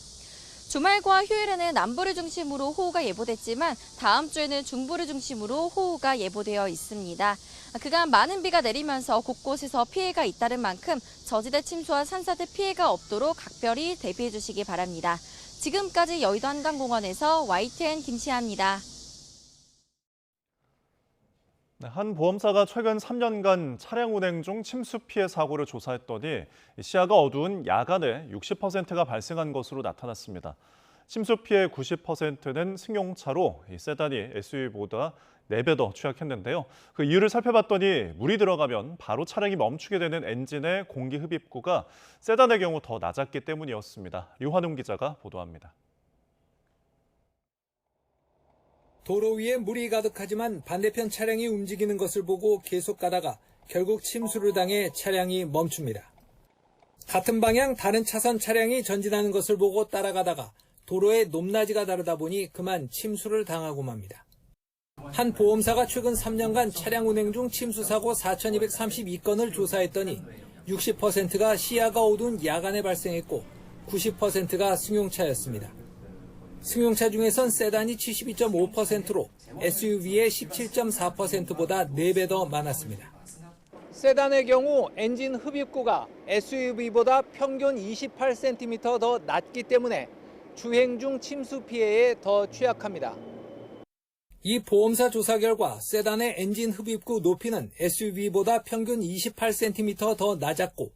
주말과 휴일에는 남부를 중심으로 호우가 예보됐지만 다음 주에는 중부를 중심으로 호우가 예보되어 있습니다. 그간 많은 비가 내리면서 곳곳에서 피해가 잇따른 만큼 저지대 침수와 산사태 피해가 없도록 각별히 대비해 주시기 바랍니다. 지금까지 여의도 한강공원에서 YTN 김시아입니다. 한 보험사가 최근 3년간 차량 운행 중 침수 피해 사고를 조사했더니 시야가 어두운 야간에 60%가 발생한 것으로 나타났습니다. 침수 피해 90%는 승용차로 세단이 SUV보다 4배 더 취약했는데요. 그 이유를 살펴봤더니 물이 들어가면 바로 차량이 멈추게 되는 엔진의 공기 흡입구가 세단의 경우 더 낮았기 때문이었습니다. 류환웅 기자가 보도합니다. 도로 위에 물이 가득하지만 반대편 차량이 움직이는 것을 보고 계속 가다가 결국 침수를 당해 차량이 멈춥니다. 같은 방향 다른 차선 차량이 전진하는 것을 보고 따라가다가 도로의 높낮이가 다르다 보니 그만 침수를 당하고 맙니다. 한 보험사가 최근 3년간 차량 운행 중 침수 사고 4,232건을 조사했더니 60%가 시야가 어두운 야간에 발생했고 90%가 승용차였습니다. 승용차 중에선 세단이 72.5%로 SUV의 17.4%보다 4배 더 많았습니다. 세단의 경우 엔진 흡입구가 SUV보다 평균 28cm 더 낮기 때문에 주행 중 침수 피해에 더 취약합니다. 이 보험사 조사 결과 세단의 엔진 흡입구 높이는 SUV보다 평균 28cm 더 낮았고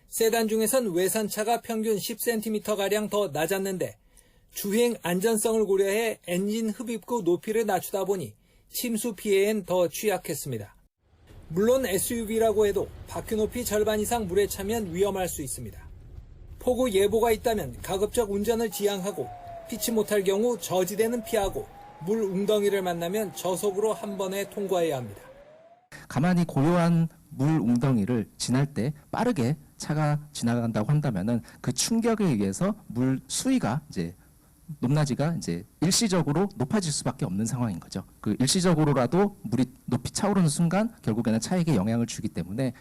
세단 중에선 외산차가 평균 10cm가량 더 낮았는데 주행 안전성을 고려해 엔진 흡입구 높이를 낮추다 보니 침수 피해엔 더 취약했습니다. 물론 SUV라고 해도 바퀴 높이 절반 이상 물에 차면 위험할 수 있습니다. 폭우 예보가 있다면 가급적 운전을 지양하고 피치 못할 경우 저지대는 피하고 물 웅덩이를 만나면 저속으로 한 번에 통과해야 합니다. 가만히 고요한 물 웅덩이를 지날 때 빠르게 차가 지나간다고 한다면은 그 충격에 의해서 물 수위가 높낮이가 일시적으로 높아질 수밖에 없는 상황인 거죠. 그 일시적으로라도 물이 높이 차오르는 순간 결국에는 차에게 영향을 주기 때문에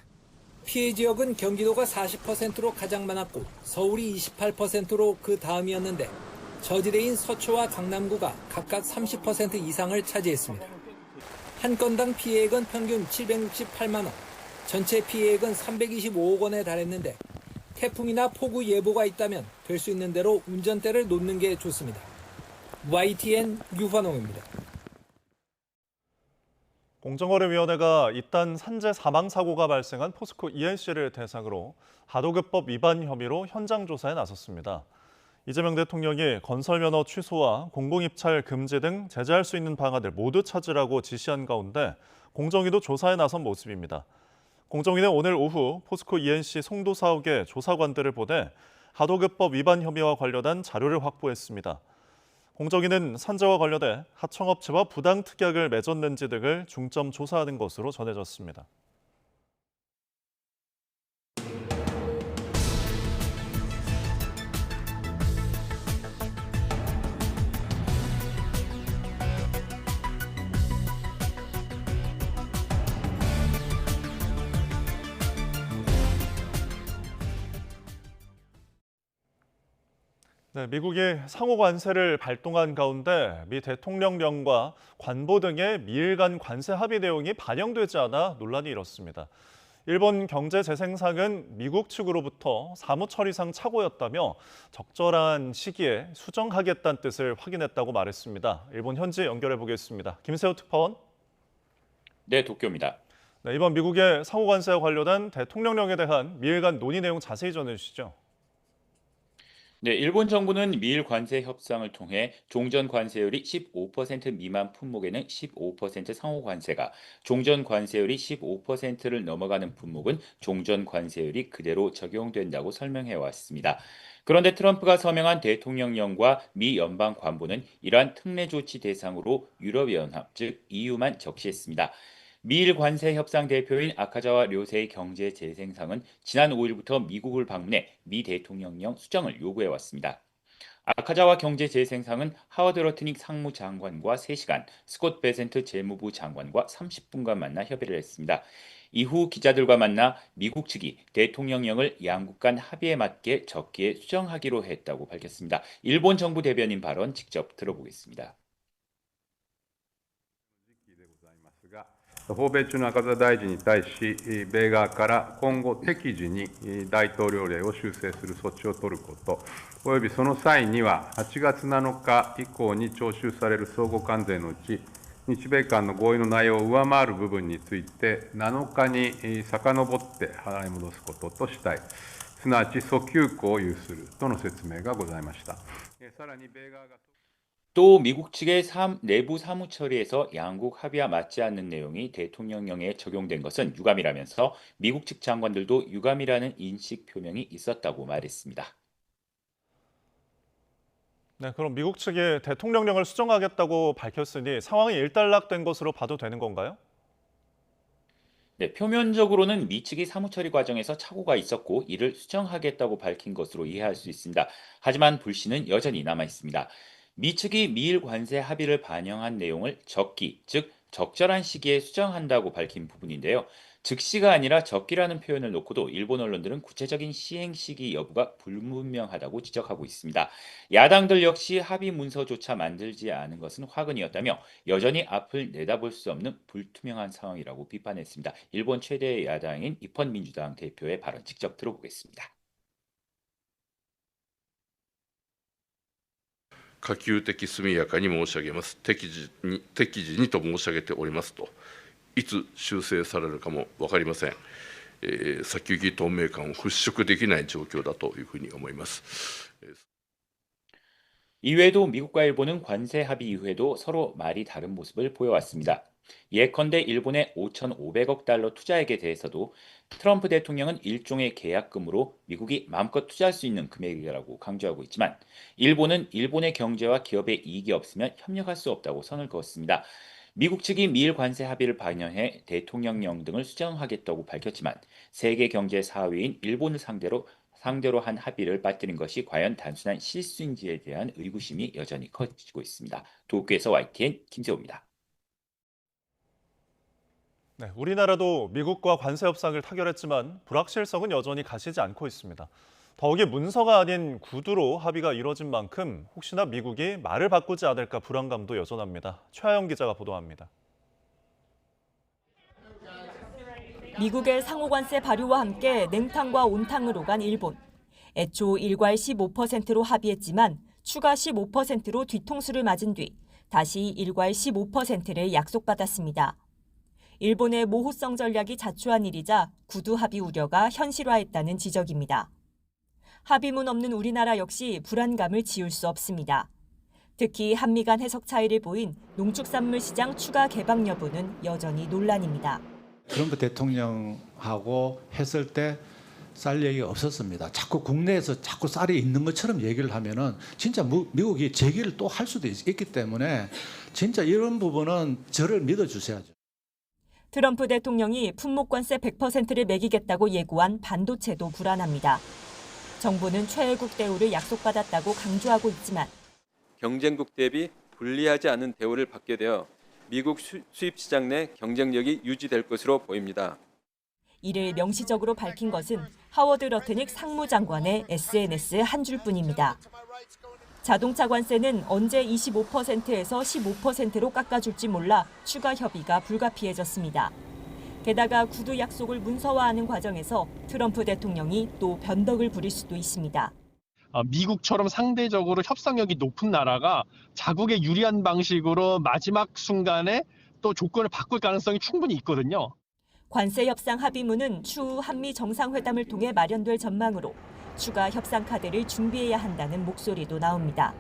피해 지역은 경기도가 40%로 가장 많았고 서울이 28%로 그 다음이었는데 저지대인 서초와 강남구가 각각 30% 이상을 차지했습니다. 한 건당 피해액은 평균 768만 원, 전체 피해액은 325억 원에 달했는데 태풍이나 폭우 예보가 있다면 될 수 있는 대로 운전대를 놓는 게 좋습니다. YTN 류환홍입니다. 공정거래위원회가 이딴 산재 사망 사고가 발생한 포스코 ENC를 대상으로 하도급법 위반 혐의로 현장 조사에 나섰습니다. 이재명 대통령이 건설면허 취소와 공공입찰 금지 등 제재할 수 있는 방안을 모두 찾으라고 지시한 가운데 공정위도 조사에 나선 모습입니다. 공정위는 오늘 오후 포스코 ENC 송도 사옥에 조사관들을 보내 하도급법 위반 혐의와 관련한 자료를 확보했습니다. 공정위는 산재와 관련해 하청업체와 부당 특약을 맺었는지 등을 중점 조사하는 것으로 전해졌습니다. 미국이 상호 관세를 발동한 가운데 미 대통령령과 관보 등의 미일 간 관세 합의 내용이 반영되지 않아 논란이 일었습니다. 일본 경제재생상은 미국 측으로부터 사무처리상 착오였다며 적절한 시기에 수정하겠다는 뜻을 확인했다고 말했습니다. 일본 현지 연결해 보겠습니다. 김세호 특파원. 네, 도쿄입니다. 네, 이번 미국의 상호 관세와 관련한 대통령령에 대한 미일 간 논의 내용 자세히 전해주시죠. 네, 일본 정부는 미일 관세 협상을 통해 종전 관세율이 15% 미만 품목에는 15% 상호 관세가, 종전 관세율이 15%를 넘어가는 품목은 종전 관세율이 그대로 적용된다고 설명해 왔습니다. 그런데 트럼프가 서명한 대통령령과 미 연방 관보는 이러한 특례 조치 대상으로 유럽연합, 즉 EU만 적시했습니다. 미일 관세 협상 대표인 아카자와 료세이 경제재생상은 지난 5일부터 미국을 방문해 미 대통령령 수정을 요구해 왔습니다. 아카자와 경제재생상은 하워드 러트닉 상무장관과 3시간, 스콧 베센트 재무부 장관과 30분간 만나 협의를 했습니다. 이후 기자들과 만나 미국 측이 대통령령을 양국 간 합의에 맞게 적기에 수정하기로 했다고 밝혔습니다. 일본 정부 대변인 발언 직접 들어보겠습니다. 訪米中の赤澤大臣に対し、米側から今後適時に大統領令を修正する措置を取ること、およびその際には8月7日以降に徴収される相互関税のうち日米間の合意の内容を上回る部分について7日に遡って払い戻すこととしたい、すなわち訴求庫を有するとの説明がございました。さらに米側が 또 미국 측의 내부 사무 처리에서 양국 합의와 맞지 않는 내용이 대통령령에 적용된 것은 유감이라면서 미국 측 장관들도 유감이라는 인식 표명이 있었다고 말했습니다. 네, 그럼 미국 측이 대통령령을 수정하겠다고 밝혔으니 상황이 일단락된 것으로 봐도 되는 건가요? 네, 표면적으로는 미 측이 사무처리 과정에서 착오가 있었고 이를 수정하겠다고 밝힌 것으로 이해할 수 있습니다. 하지만 불씨는 여전히 남아 있습니다. 미 측이 미일 관세 합의를 반영한 내용을 적기, 즉 적절한 시기에 수정한다고 밝힌 부분인데요. 즉시가 아니라 적기라는 표현을 놓고도 일본 언론들은 구체적인 시행 시기 여부가 불분명하다고 지적하고 있습니다. 야당들 역시 합의 문서조차 만들지 않은 것은 화근이었다며 여전히 앞을 내다볼 수 없는 불투명한 상황이라고 비판했습니다. 일본 최대 야당인 입헌 민주당 대표의 발언 직접 들어보겠습니다. 可及的速やかに申し上げます。適時にと申し上げておりますと、いつ修正されるかも分かりません。先行き透明感を払拭できない状況だというふうに思います。 이외에도 미국과 일본은 관세 합의 이후에도 서로 말이 다른 모습을 보여왔습니다. 예컨대 일본의 5,500억 달러 투자액에 대해서도 트럼프 대통령은 일종의 계약금으로 미국이 마음껏 투자할 수 있는 금액이라고 강조하고 있지만 일본은 일본의 경제와 기업에 이익이 없으면 협력할 수 없다고 선을 그었습니다. 미국 측이 미일 관세 합의를 반영해 대통령령 등을 수정하겠다고 밝혔지만 세계 경제 4위인 일본을 상대로 한 합의를 빠뜨린 것이 과연 단순한 실수인지에 대한 의구심이 여전히 커지고 있습니다. 도쿄에서 YTN 김세호입니다. 네, 우리나라도 미국과 관세 협상을 타결했지만 불확실성은 여전히 가시지 않고 있습니다. 더욱이 문서가 아닌 구두로 합의가 이뤄진 만큼 혹시나 미국이 말을 바꾸지 않을까 불안감도 여전합니다. 최하영 기자가 보도합니다. 미국의 상호관세 발효와 함께 냉탕과 온탕으로 간 일본. 애초 일괄 15%로 합의했지만 추가 15%로 뒤통수를 맞은 뒤 다시 일괄 15%를 약속받았습니다. 일본의 모호성 전략이 자초한 일이자 구두 합의 우려가 현실화했다는 지적입니다. 합의문 없는 우리나라 역시 불안감을 지울 수 없습니다. 특히 한미 간 해석 차이를 보인 농축산물 시장 추가 개방 여부는 여전히 논란입니다. 트럼프 대통령하고 했을 때 쌀 얘기가 없었습니다. 자꾸 국내에서 자꾸 쌀이 있는 것처럼 얘기를 하면은 진짜 미국이 제기를 또 할 수도 있기 때문에 진짜 이런 부분은 저를 믿어주셔야죠. 트럼프 대통령이 품목관세 100%를 매기겠다고 예고한 반도체도 불안합니다. 정부는 최애국 대우를 약속받았다고 강조하고 있지만 경쟁국 대비 불리하지 않은 대우를 받게 되어 미국 수입 시장 내 경쟁력이 유지될 것으로 보입니다. 이를 명시적으로 밝힌 것은 하워드 러트닉 상무장관의 SNS 한 줄뿐입니다. 자동차 관세는 언제 25%에서 15%로 깎아줄지 몰라 추가 협의가 불가피해졌습니다. 게다가 구두 약속을 문서화하는 과정에서 트럼프 대통령이 또 변덕을 부릴 수도 있습니다. 미국처럼 상대적으로 협상력이 높은 나라가 자국에 유리한 방식으로 마지막 순간에 또 조건을 바꿀 가능성이 충분히 있거든요. 관세 협상 합의문은 추후 한미 정상회담을 통해 마련될 전망으로 추가 협상 카드를 준비해야 한다는 목소리도 나옵니다.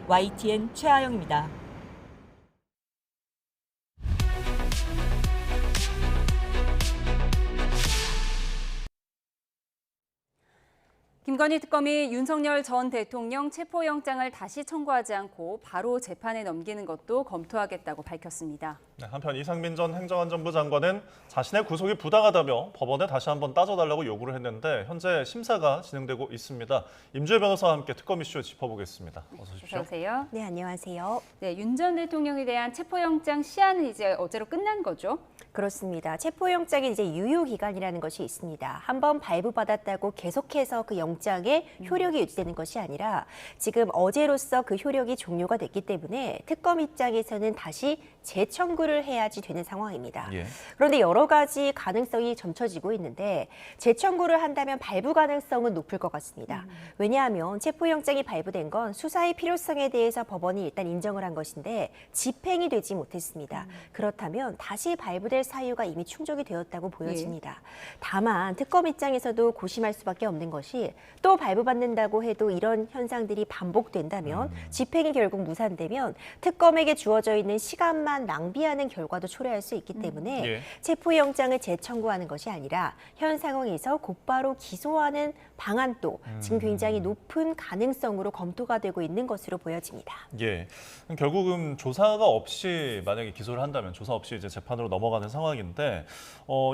YTN 최하영입니다. 김건희 특검이 윤석열 전 대통령 체포영장을 다시 청구하지 않고 바로 재판에 넘기는 것도 검토하겠다고 밝혔습니다. 네, 한편 이상민 전 행정안전부 장관은 자신의 구속이 부당하다며 법원에 다시 한번 따져달라고 요구를 했는데 현재 심사가 진행되고 있습니다. 임주혜 변호사와 함께 특검 이슈 짚어보겠습니다. 어서 오십시오. 안녕하세요. 네, 안녕하세요. 네, 윤 전 대통령에 대한 체포영장 시한은 이제 어제로 끝난 거죠? 그렇습니다. 체포영장에 이제 유효기간이라는 것이 있습니다. 한번 발부받았다고 계속해서 그 영장 체포영장의 효력이 유지되는 것이 아니라 지금 어제로서 그 효력이 종료가 됐기 때문에 특검 입장에서는 다시 재청구를 해야지 되는 상황입니다. 예. 그런데 여러 가지 가능성이 점쳐지고 있는데 재청구를 한다면 발부 가능성은 높을 것 같습니다. 왜냐하면 체포영장이 발부된 건 수사의 필요성에 대해서 법원이 일단 인정을 한 것인데 집행이 되지 못했습니다. 그렇다면 다시 발부될 사유가 이미 충족이 되었다고 보여집니다. 다만 특검 입장에서도 고심할 수밖에 없는 것이 또 발부받는다고 해도 이런 현상들이 반복된다면 집행이 결국 무산되면 특검에게 주어져 있는 시간만 낭비하는 결과도 초래할 수 있기 때문에 예. 체포영장을 재청구하는 것이 아니라 현 상황에서 곧바로 기소하는 방안도 지금 굉장히 높은 가능성으로 검토가 되고 있는 것으로 보여집니다. 예. 결국은 조사가 없이 만약에 기소를 한다면 조사 없이 이제 재판으로 넘어가는 상황인데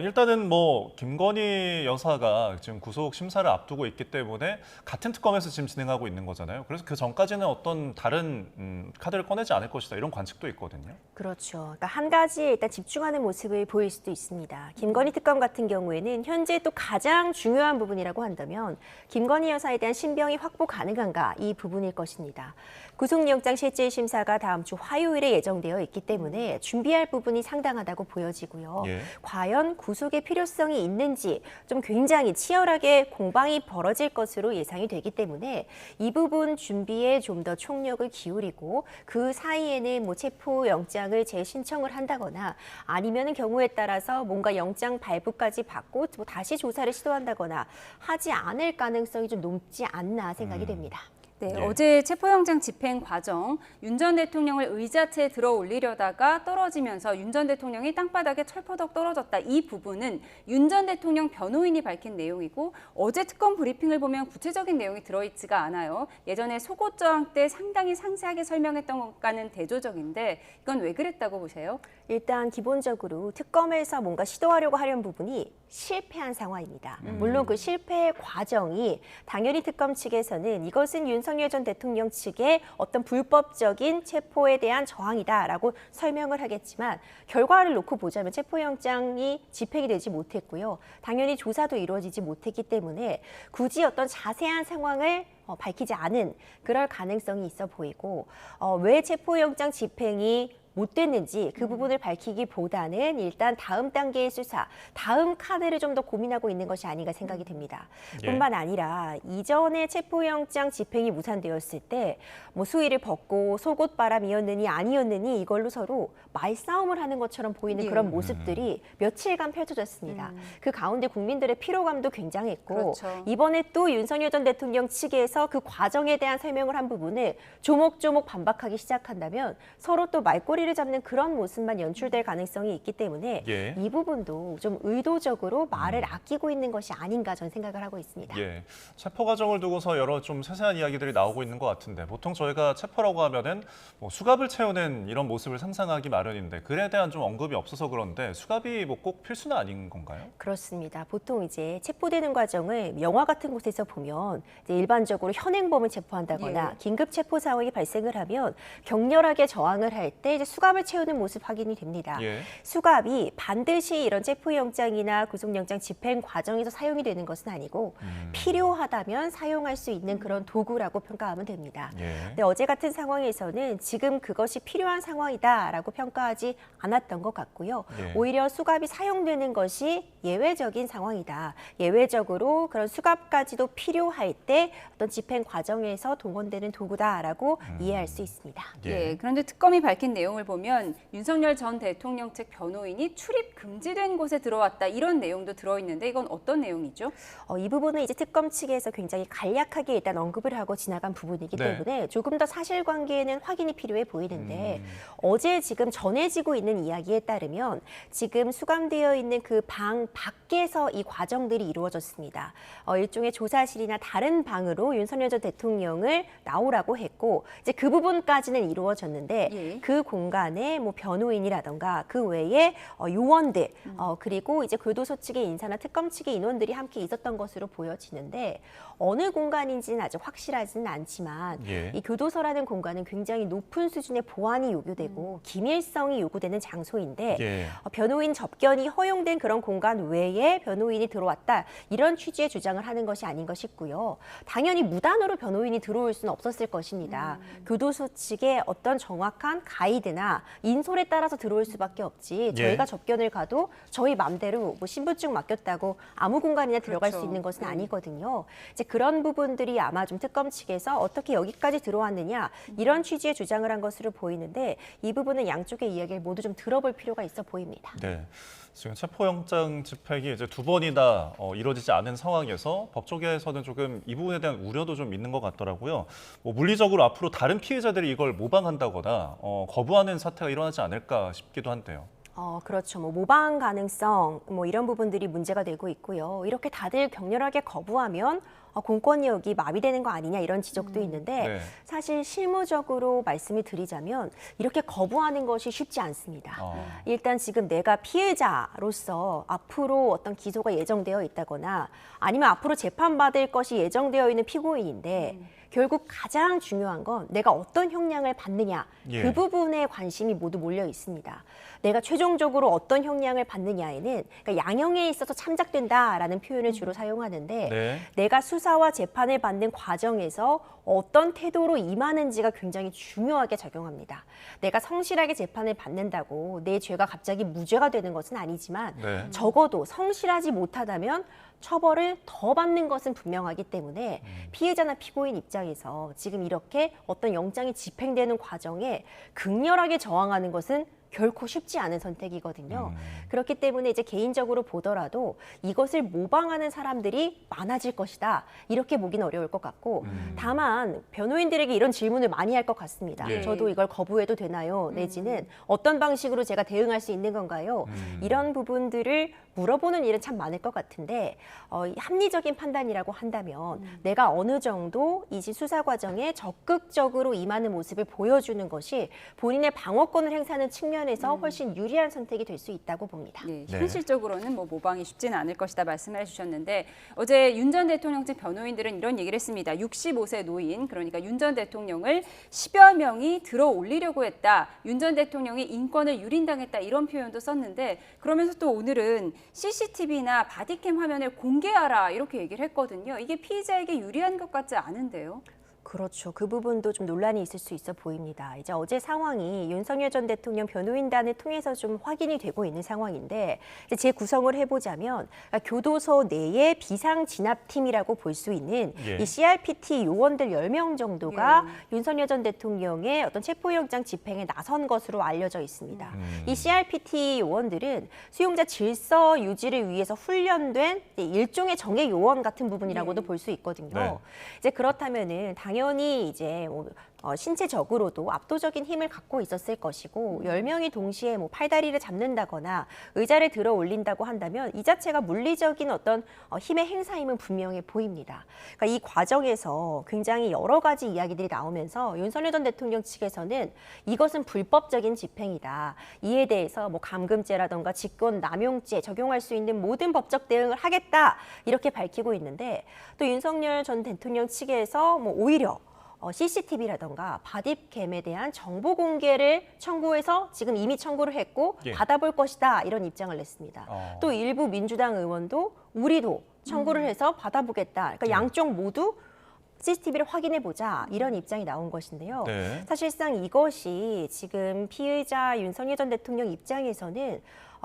일단은 뭐 김건희 여사가 지금 구속 심사를 앞두고 있기 때문에 같은 특검에서 지금 진행하고 있는 거잖아요. 그래서 그 전까지는 어떤 다른 카드를 꺼내지 않을 것이다 이런 관측도 있거든요. 그렇죠. 그러니까 한 가지에 일단 집중하는 모습을 보일 수도 있습니다. 김건희 특검 같은 경우에는 현재 또 가장 중요한 부분이라고 한다면 김건희 여사에 대한 신병이 확보 가능한가 이 부분일 것입니다. 구속영장 실질 심사가 다음 주 화요일에 예정되어 있기 때문에 준비할 부분이 상당하다고 보여지고요. 예. 과연 구속의 필요성이 있는지 좀 굉장히 치열하게 공방이 벌어질 것으로 예상이 되기 때문에 이 부분 준비에 좀 더 총력을 기울이고 그 사이에는 뭐 체포영장을 재신청을 한다거나 아니면은 경우에 따라서 뭔가 영장 발부까지 받고 또 다시 조사를 시도한다거나 하지 않을 가능성이 좀 높지 않나 생각이 됩니다. 네, 예. 어제 체포영장 집행 과정 윤 전 대통령을 의자체에 들어 올리려다가 떨어지면서 윤 전 대통령이 땅바닥에 철퍼덕 떨어졌다. 이 부분은 윤 전 대통령 변호인이 밝힌 내용이고 어제 특검 브리핑을 보면 구체적인 내용이 들어있지가 않아요. 예전에 속옷 저항 때 상당히 상세하게 설명했던 것과는 대조적인데 이건 왜 그랬다고 보세요? 일단 기본적으로 특검에서 뭔가 시도하려고 하려는 부분이 실패한 상황입니다. 물론 그 실패의 과정이 당연히 특검 측에서는 이것은 윤석열 전 대통령 측의 어떤 불법적인 체포에 대한 저항이다라고 설명을 하겠지만 결과를 놓고 보자면 체포영장이 집행이 되지 못했고요. 당연히 조사도 이루어지지 못했기 때문에 굳이 어떤 자세한 상황을 밝히지 않은 그럴 가능성이 있어 보이고 왜 체포영장 집행이 못 됐는지 그 부분을 밝히기보다는 일단 다음 단계의 수사, 다음 카드를 좀 더 고민하고 있는 것이 아닌가 생각이 됩니다. 예. 뿐만 아니라 이전에 체포영장 집행이 무산되었을 때 뭐 수의를 벗고 속옷바람이었느니 아니었느니 이걸로 서로 말싸움을 하는 것처럼 보이는 예. 그런 모습들이 며칠간 펼쳐졌습니다. 그 가운데 국민들의 피로감도 굉장했고 그렇죠. 이번에 또 윤석열 전 대통령 측에서 그 과정에 대한 설명을 한 부분을 조목조목 반박하기 시작한다면 서로 또 말꼬리를 잡는 그런 모습만 연출될 가능성이 있기 때문에 예. 이 부분도 좀 의도적으로 말을 아끼고 있는 것이 아닌가 저는 생각을 하고 있습니다. 예, 체포 과정을 두고서 여러 좀 세세한 이야기들이 나오고 있는 것 같은데 보통 저희가 체포라고 하면은 뭐 수갑을 채우는 이런 모습을 상상하기 마련인데 글에 대한 좀 언급이 없어서 그런데 수갑이 뭐 꼭 필수는 아닌 건가요? 그렇습니다. 보통 이제 체포되는 과정을 영화 같은 곳에서 보면 이제 일반적으로 현행범을 체포한다거나 예. 긴급 체포 상황이 발생을 하면 격렬하게 저항을 할 때 이제 수갑을 채우는 모습 확인이 됩니다. 예. 수갑이 반드시 이런 체포영장이나 구속영장 집행 과정에서 사용이 되는 것은 아니고 필요하다면 사용할 수 있는 그런 도구라고 평가하면 됩니다. 예. 근데 어제 같은 상황에서는 지금 그것이 필요한 상황이다라고 평가하지 않았던 것 같고요. 예. 오히려 수갑이 사용되는 것이 예외적인 상황이다. 예외적으로 그런 수갑까지도 필요할 때 어떤 집행 과정에서 동원되는 도구다라고 이해할 수 있습니다. 예, 그런데 특검이 밝힌 내용을 보면 윤석열 전 대통령 측 변호인이 출입 금지된 곳에 들어왔다 이런 내용도 들어있는데 이건 어떤 내용이죠? 이 부분은 이제 특검 측에서 굉장히 간략하게 일단 언급을 하고 지나간 부분이기 네. 때문에 조금 더 사실관계에는 확인이 필요해 보이는데 어제 지금 전해지고 있는 이야기에 따르면 지금 수감되어 있는 그 방 밖에서 이 과정들이 이루어졌습니다. 일종의 조사실이나 다른 방으로 윤석열 전 대통령을 나오라고 했고 이제 그 부분까지는 이루어졌는데 예. 그 공간 공간에 뭐 변호인이라던가 그 외에 요원들 그리고 이제 교도소 측의 인사나 특검 측의 인원들이 함께 있었던 것으로 보여지는데 어느 공간인지는 아직 확실하지는 않지만 이 교도소라는 공간은 굉장히 높은 수준의 보안이 요구되고 기밀성이 요구되는 장소인데 변호인 접견이 허용된 그런 공간 외에 변호인이 들어왔다 이런 취지의 주장을 하는 것이 아닌가 싶고요. 당연히 무단으로 변호인이 들어올 수는 없었을 것입니다. 교도소 측의 어떤 정확한 가이드나 인솔에 따라서 들어올 수밖에 없지 저희가 접견을 가도 저희 맘대로 뭐 신분증 맡겼다고 아무 공간이나 들어갈 수 있는 것은 아니거든요. 이제 그런 부분들이 아마 좀 특검 측에서 어떻게 여기까지 들어왔느냐 이런 취지의 주장을 한 것으로 보이는데 이 부분은 양쪽의 이야기를 모두 좀 들어볼 필요가 있어 보입니다. 네. 지금 체포영장 집행이 이제 2번이나 이루어지지 않은 상황에서 법조계에서는 조금 이 부분에 대한 우려도 좀 있는 것 같더라고요. 뭐 물리적으로 앞으로 다른 피해자들이 이걸 모방한다거나 거부하는 사태가 일어나지 않을까 싶기도 한데요. 그렇죠. 뭐 모방 가능성 뭐 이런 부분들이 문제가 되고 있고요. 이렇게 다들 격렬하게 거부하면 공권력이 마비되는 거 아니냐 이런 지적도 있는데 사실 실무적으로 말씀을 드리자면 이렇게 거부하는 것이 쉽지 않습니다. 일단 지금 내가 피해자로서 앞으로 어떤 기소가 예정되어 있다거나 아니면 앞으로 재판받을 것이 예정되어 있는 피고인인데 결국 가장 중요한 건 내가 어떤 형량을 받느냐 그 부분에 관심이 모두 몰려 있습니다. 내가 최종적으로 어떤 형량을 받느냐에는 그러니까 양형에 있어서 참작된다라는 표현을 주로 사용하는데 내가 수사와 재판을 받는 과정에서 어떤 태도로 임하는지가 굉장히 중요하게 작용합니다. 내가 성실하게 재판을 받는다고 내 죄가 갑자기 무죄가 되는 것은 아니지만 적어도 성실하지 못하다면 처벌을 더 받는 것은 분명하기 때문에 피해자나 피고인 입장에서 지금 이렇게 어떤 영장이 집행되는 과정에 극렬하게 저항하는 것은 결코 쉽지 않은 선택이거든요. 그렇기 때문에 이제 개인적으로 보더라도 이것을 모방하는 사람들이 많아질 것이다. 이렇게 보기는 어려울 것 같고 다만 변호인들에게 이런 질문을 많이 할 것 같습니다. 저도 이걸 거부해도 되나요? 내지는 어떤 방식으로 제가 대응할 수 있는 건가요? 이런 부분들을 물어보는 일은 참 많을 것 같은데 합리적인 판단이라고 한다면 내가 어느 정도 이 수사 과정에 적극적으로 임하는 모습을 보여주는 것이 본인의 방어권을 행사하는 측면에서 훨씬 유리한 선택이 될 수 있다고 봅니다. 현실적으로는 뭐 모방이 쉽지는 않을 것이다 말씀을 해주셨는데 어제 윤 전 대통령 측 변호인들은 이런 얘기를 했습니다. 65세 노인 그러니까 윤 전 대통령을 10여 명이 들어 올리려고 했다. 윤 전 대통령이 인권을 유린당했다 이런 표현도 썼는데 그러면서 또 오늘은 CCTV나 바디캠 화면을 공개하라 이렇게 얘기를 했거든요. 이게 피의자에게 유리한 것 같지 않은데요. 그렇죠. 그 부분도 좀 논란이 있을 수 있어 보입니다. 이제 어제 상황이 윤석열 전 대통령 변호인단을 통해서 좀 확인이 되고 있는 상황인데 이제 재구성을 해보자면 교도소 내의 비상진압팀이라고 볼 수 있는 이 CRPT 요원들 10명 정도가 윤석열 전 대통령의 어떤 체포영장 집행에 나선 것으로 알려져 있습니다. 이 CRPT 요원들은 수용자 질서 유지를 위해서 훈련된 일종의 정예 요원 같은 부분이라고도 볼 수 있거든요. 이제 그렇다면은 당연히 이제 신체적으로도 압도적인 힘을 갖고 있었을 것이고 10명이 동시에 뭐 팔다리를 잡는다거나 의자를 들어 올린다고 한다면 이 자체가 물리적인 어떤 힘의 행사임은 분명해 보입니다. 그러니까 이 과정에서 굉장히 여러 가지 이야기들이 나오면서 윤석열 전 대통령 측에서는 이것은 불법적인 집행이다. 이에 대해서 뭐 감금죄라던가 직권남용죄 적용할 수 있는 모든 법적 대응을 하겠다. 이렇게 밝히고 있는데 또 윤석열 전 대통령 측에서 뭐 오히려 CCTV라던가 바디캠에 대한 정보 공개를 청구해서 지금 이미 청구를 했고 받아볼 것이다 이런 입장을 냈습니다. 또 일부 민주당 의원도 우리도 청구를 해서 받아보겠다. 그러니까 양쪽 모두 CCTV를 확인해보자 이런 입장이 나온 것인데요. 사실상 이것이 지금 피의자 윤석열 전 대통령 입장에서는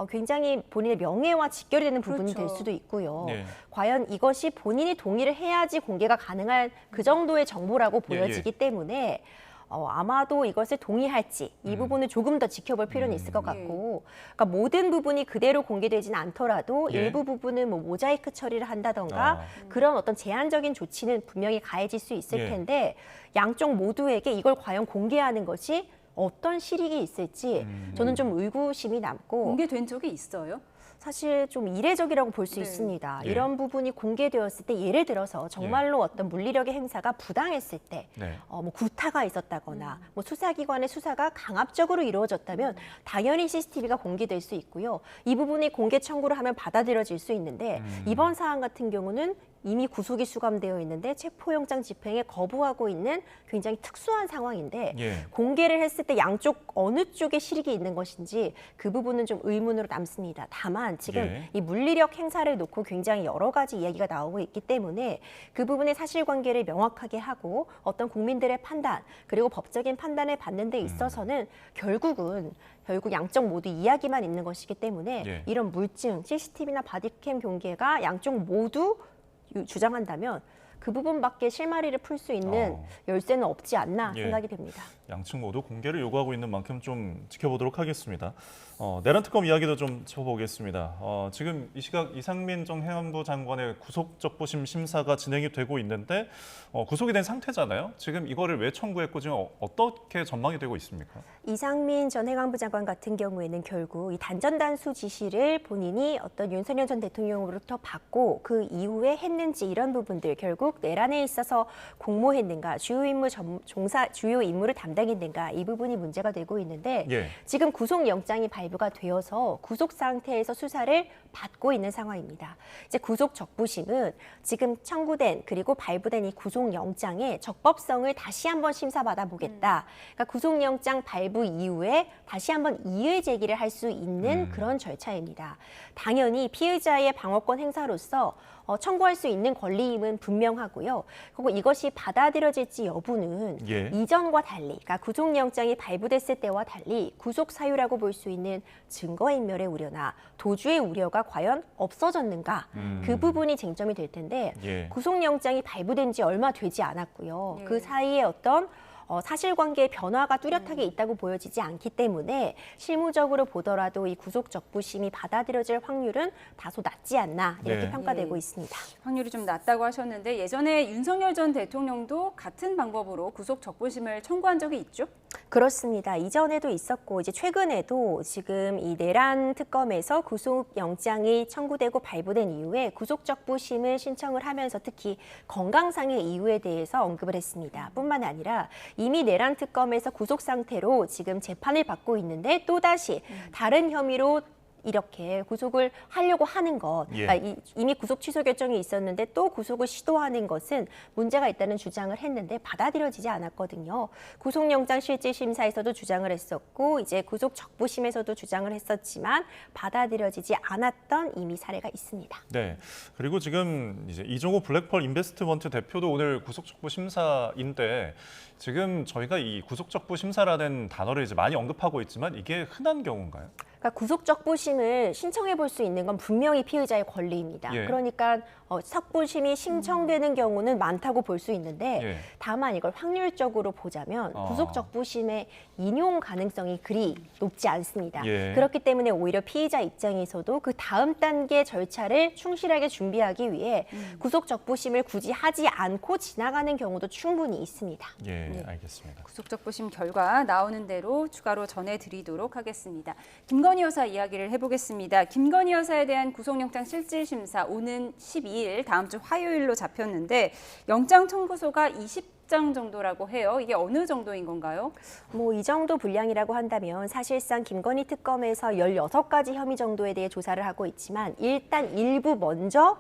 굉장히 본인의 명예와 직결이 되는 부분이 될 수도 있고요. 과연 이것이 본인이 동의를 해야지 공개가 가능한 그 정도의 정보라고 보여지기 때문에 아마도 이것을 동의할지 이 부분을 조금 더 지켜볼 필요는 있을 것 같고 그러니까 모든 부분이 그대로 공개되지는 않더라도 일부 부분은 뭐 모자이크 처리를 한다던가 그런 어떤 제한적인 조치는 분명히 가해질 수 있을 텐데 양쪽 모두에게 이걸 과연 공개하는 것이 어떤 실익이 있을지 저는 좀 의구심이 남고 공개된 적이 있어요? 사실 좀 이례적이라고 볼 수 있습니다. 예. 이런 부분이 공개되었을 때 예를 들어서 정말로 어떤 물리력의 행사가 부당했을 때 뭐 구타가 있었다거나 뭐 수사기관의 수사가 강압적으로 이루어졌다면 당연히 CCTV가 공개될 수 있고요. 이 부분이 공개 청구를 하면 받아들여질 수 있는데 이번 사안 같은 경우는 이미 구속이 수감되어 있는데 체포영장 집행에 거부하고 있는 굉장히 특수한 상황인데 공개를 했을 때 양쪽 어느 쪽에 실익이 있는 것인지 그 부분은 좀 의문으로 남습니다. 다만 지금 이 물리력 행사를 놓고 굉장히 여러 가지 이야기가 나오고 있기 때문에 그 부분의 사실관계를 명확하게 하고 어떤 국민들의 판단 그리고 법적인 판단을 받는 데 있어서는 결국 양쪽 모두 이야기만 있는 것이기 때문에 이런 물증, CCTV나 바디캠 공개가 양쪽 모두 주장한다면 그 부분밖에 실마리를 풀 수 있는 열쇠는 없지 않나 생각이 됩니다. 양측 모두 공개를 요구하고 있는 만큼 좀 지켜보도록 하겠습니다. 내란 특검 이야기도 좀 짚어보겠습니다. 지금 이 시각 이상민 전 행안부 장관의 구속적부심 심사가 진행이 되고 있는데 구속이 된 상태잖아요. 지금 이거를 왜 청구했고 지금 어떻게 전망이 되고 있습니까? 이상민 전 행안부 장관 같은 경우에는 결국 이 단전단수 지시를 본인이 어떤 윤석열 전 대통령으로부터 받고 그 이후에 했는지 이런 부분들 결국 내란에 있어서 공모했는가, 주요 임무를 담당했는가 이 부분이 문제가 되고 있는데 지금 구속영장이 발부가 되어서 구속 상태에서 수사를 받고 있는 상황입니다. 이제 구속적부심은 지금 청구된 그리고 발부된 이 구속영장의 적법성을 다시 한번 심사받아 보겠다. 그러니까 구속영장 발부 이후에 다시 한번 이의 제기를 할 수 있는 그런 절차입니다. 당연히 피의자의 방어권 행사로서 청구할 수 있는 권리임은 분명하고요. 그리고 이것이 받아들여질지 여부는 이전과 달리, 그러니까 구속영장이 발부됐을 때와 달리 구속 사유라고 볼 수 있는 증거인멸의 우려나 도주의 우려가 과연 없어졌는가 그 부분이 쟁점이 될 텐데 구속영장이 발부된 지 얼마 되지 않았고요. 그 사이에 어떤 사실관계의 변화가 뚜렷하게 있다고 보여지지 않기 때문에 실무적으로 보더라도 이 구속적부심이 받아들여질 확률은 다소 낮지 않나 이렇게 평가되고 있습니다. 확률이 좀 낮다고 하셨는데 예전에 윤석열 전 대통령도 같은 방법으로 구속적부심을 청구한 적이 있죠? 그렇습니다. 이전에도 있었고 이제 최근에도 지금 이 내란 특검에서 구속영장이 청구되고 발부된 이후에 구속적부심을 신청을 하면서 특히 건강상의 이유에 대해서 언급을 했습니다. 뿐만 아니라 이미 내란 특검에서 구속 상태로 지금 재판을 받고 있는데 또다시 다른 혐의로 이렇게 구속을 하려고 하는 것, 그러니까 이미 구속 취소 결정이 있었는데 또 구속을 시도하는 것은 문제가 있다는 주장을 했는데 받아들여지지 않았거든요. 구속영장 실질심사에서도 주장을 했었고 이제 구속적부심에서도 주장을 했었지만 받아들여지지 않았던 이미 사례가 있습니다. 네, 그리고 지금 이제 이종호 블랙펄 인베스트먼트 대표도 오늘 구속적부 심사인데 지금 저희가 이 구속적부 심사라는 단어를 이제 많이 언급하고 있지만 이게 흔한 경우인가요? 그러니까 구속적부심을 신청해 볼 수 있는 건 분명히 피의자의 권리입니다. 그러니까 적부심이 신청되는 경우는 많다고 볼 수 있는데 다만 이걸 확률적으로 보자면 구속적부심의 인용 가능성이 그리 높지 않습니다. 그렇기 때문에 오히려 피의자 입장에서도 그 다음 단계 절차를 충실하게 준비하기 위해 구속적부심을 굳이 하지 않고 지나가는 경우도 충분히 있습니다. 알겠습니다. 구속적부심 결과 나오는 대로 추가로 전해드리도록 하겠습니다. 김건희 여사 이야기를 해보겠습니다. 김건희 여사에 대한 구속영장 실질심사 오는 12일 다음 주 화요일로 잡혔는데 영장 청구소가 20장 정도라고 해요. 이게 어느 정도인 건가요? 뭐 이 정도 분량이라고 한다면 사실상 김건희 특검에서 16가지 혐의 정도에 대해 조사를 하고 있지만 일단 일부 먼저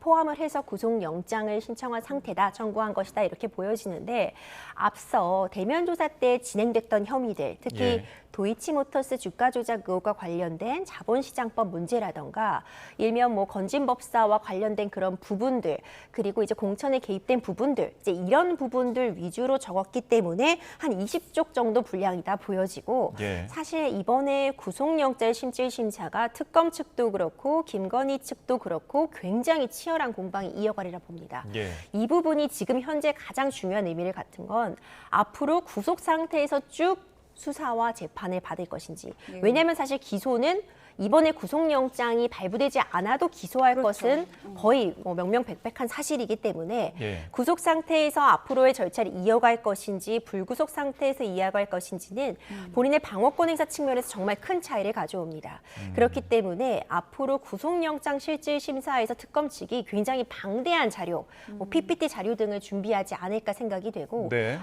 포함을 해서 구속영장을 신청한 상태다, 청구한 것이다 이렇게 보여지는데 앞서 대면 조사 때 진행됐던 혐의들, 특히 도이치모터스 주가 조작 의혹과 관련된 자본시장법 문제라던가 일면 뭐 건진법사와 관련된 그런 부분들 그리고 이제 공천에 개입된 부분들 이제 이런 부분들 위주로 적었기 때문에 한 20쪽 정도 분량이다 보여지고 사실 이번에 구속영장 실질심사가 특검 측도 그렇고 김건희 측도 그렇고 굉장히 치열한 공방이 이어가리라 봅니다. 이 부분이 지금 현재 가장 중요한 의미를 갖는 건 앞으로 구속 상태에서 쭉 수사와 재판을 받을 것인지. 왜냐하면 사실 기소는 이번에 구속영장이 발부되지 않아도 기소할 것은 거의 명명백백한 사실이기 때문에 예. 구속 상태에서 앞으로의 절차를 이어갈 것인지 불구속 상태에서 이어갈 것인지는 본인의 방어권 행사 측면에서 정말 큰 차이를 가져옵니다. 그렇기 때문에 앞으로 구속영장 실질 심사에서 특검 측이 굉장히 방대한 자료, PPT 자료 등을 준비하지 않을까 생각이 되고 네.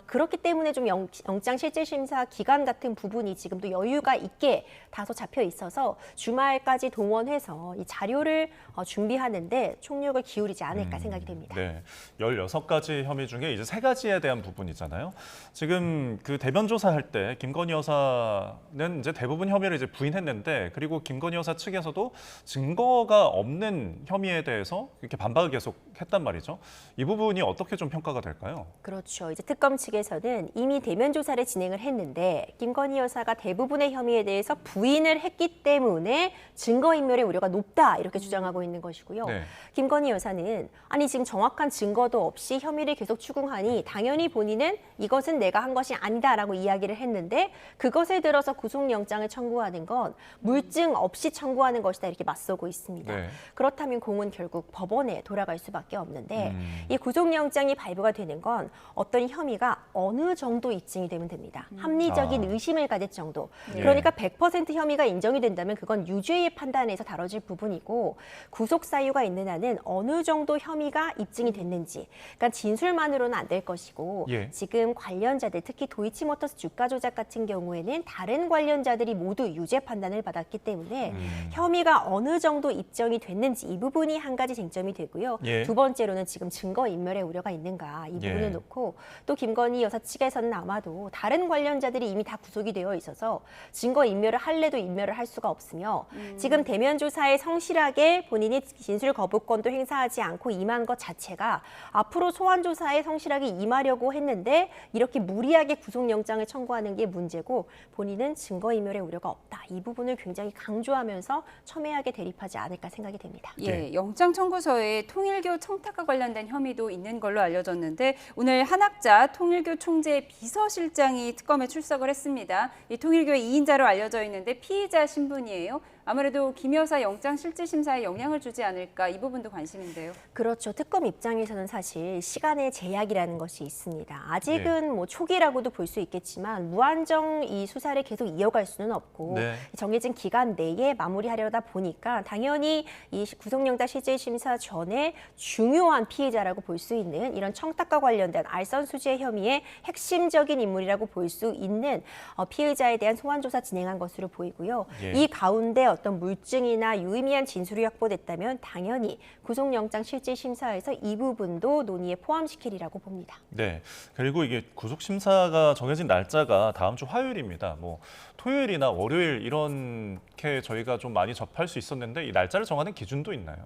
그렇기 때문에 좀 영장 실질 심사 기간 같은 부분이 지금도 여유가 있게 다소 잡혀 있어서 주말까지 동원해서 이 자료를 준비하는데 총력을 기울이지 않을까 생각이 됩니다. 네, 16가지 혐의 중에 이제 3가지에 대한 부분이잖아요. 지금 그 대면 조사할 때 김건희 여사는 이제 대부분 혐의를 이제 부인했는데, 그리고 김건희 여사 측에서도 증거가 없는 혐의에 대해서 이렇게 반박을 계속 했단 말이죠. 이 부분이 어떻게 좀 평가가 될까요? 그렇죠. 이제 특검 측에서는 이미 대면 조사를 진행을 했는데 김건희 여사가 대부분의 혐의에 대해서 부인을 했기 때문에 증거인멸의 우려가 높다 이렇게 주장하고 있는 것이고요. 네. 김건희 여사는 아니 지금 정확한 증거도 없이 혐의를 계속 추궁하니 당연히 본인은 이것은 내가 한 것이 아니다라고 이야기를 했는데 그것을 들어서 구속영장을 청구하는 건 물증 없이 청구하는 것이다 이렇게 맞서고 있습니다. 네. 그렇다면 공은 결국 법원에 돌아갈 수밖에 없는데 이 구속영장이 발부가 되는 건 어떤 혐의가 어느 정도 입증이 되면 됩니다. 합리적인 의심을 가질 정도. 예. 그러니까 100% 혐의가 인정이 된다면 그건 유죄의 판단에서 다뤄질 부분이고 구속 사유가 있는 한은 어느 정도 혐의가 입증이 됐는지, 그러니까 진술만으로는 안 될 것이고 예. 지금 관련자들 특히 도이치모터스 주가 조작 같은 경우에는 다른 관련자들이 모두 유죄 판단을 받았기 때문에 혐의가 어느 정도 입증이 됐는지 이 부분이 한 가지 쟁점이 되고요. 예. 두 번째로는 지금 증거인멸의 우려가 있는가 이 부분을 예. 놓고 또 김건희 여사 측에서는 아마도 다른 관련자들이 이미 다 구속이 되어 있어서 증거인멸을 할래도 인멸을 할 수가 없으며 지금 대면 조사에 성실하게 본인이 진술 거부권도 행사하지 않고 임한 것 자체가 앞으로 소환 조사에 성실하게 임하려고 했는데 이렇게 무리하게 구속영장을 청구하는 게 문제고 본인은 증거인멸의 우려가 없다. 이 부분을 굉장히 강조하면서 첨예하게 대립하지 않을까 생각이 됩니다. 예, 영장 청구서에 통일교 청탁과 관련된 혐의도 있는 걸로 알려졌는데 오늘 한학자 통일교 총재 비서실장이 특검에 출석을 했습니다. 이 통일교의 2인자로 알려져 있는데 피의자 신분이에요. 아무래도 김 여사 영장 실질 심사에 영향을 주지 않을까 이 부분도 관심인데요. 그렇죠. 특검 입장에서는 사실 시간의 제약이라는 것이 있습니다. 아직은 뭐 초기라고도 볼 수 있겠지만 무한정 이 수사를 계속 이어갈 수는 없고 네. 정해진 기간 내에 마무리하려다 보니까 당연히 이 구속영장 실질 심사 전에 중요한 피해자라고 볼 수 있는 이런 청탁과 관련된 알선수재 혐의의 핵심적인 인물이라고 볼 수 있는 피의자에 대한 소환 조사 진행한 것으로 보이고요. 예. 이 가운데 어떤 물증이나 유의미한 진술이 확보됐다면 당연히 구속영장 실질 심사에서 이 부분도 논의에 포함시키리라고 봅니다. 네, 그리고 이게 구속 심사가 정해진 날짜가 다음 주 화요일입니다. 뭐 토요일이나 월요일 이렇게 저희가 좀 많이 접할 수 있었는데 이 날짜를 정하는 기준도 있나요?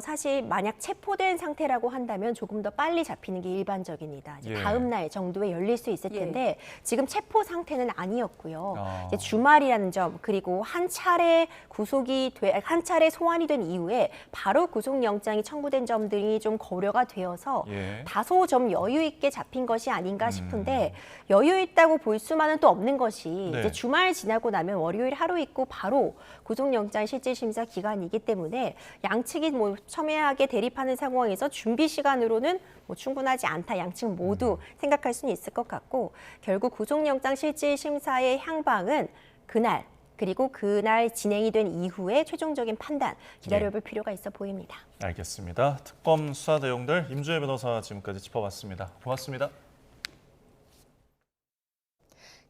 사실 만약 체포된 상태라고 한다면 조금 더 빨리 잡히는 게 일반적입니다. 이제 예. 다음 날 정도에 열릴 수 있을 텐데 지금 체포 상태는 아니었고요. 아. 이제 주말이라는 점 그리고 한 차례 한 차례 소환이 된 이후에 바로 구속영장이 청구된 점들이 좀 고려가 되어서 예. 다소 좀 여유 있게 잡힌 것이 아닌가 싶은데 여유 있다고 볼 수만은 또 없는 것이 네. 이제 주말 지나고 나면 월요일 하루 있고 바로 구속영장 실질 심사 기간이기 때문에 양측이 뭐 첨예하게 대립하는 상황에서 준비 시간으로는 뭐 충분하지 않다 양측 모두 생각할 수는 있을 것 같고 결국 구속영장 실질 심사의 향방은 그날 그리고 그날 진행이 된 이후에 최종적인 판단 기다려볼 필요가 있어 보입니다. 알겠습니다. 특검 수사 내용들 임주혜 변호사 지금까지 짚어봤습니다. 고맙습니다.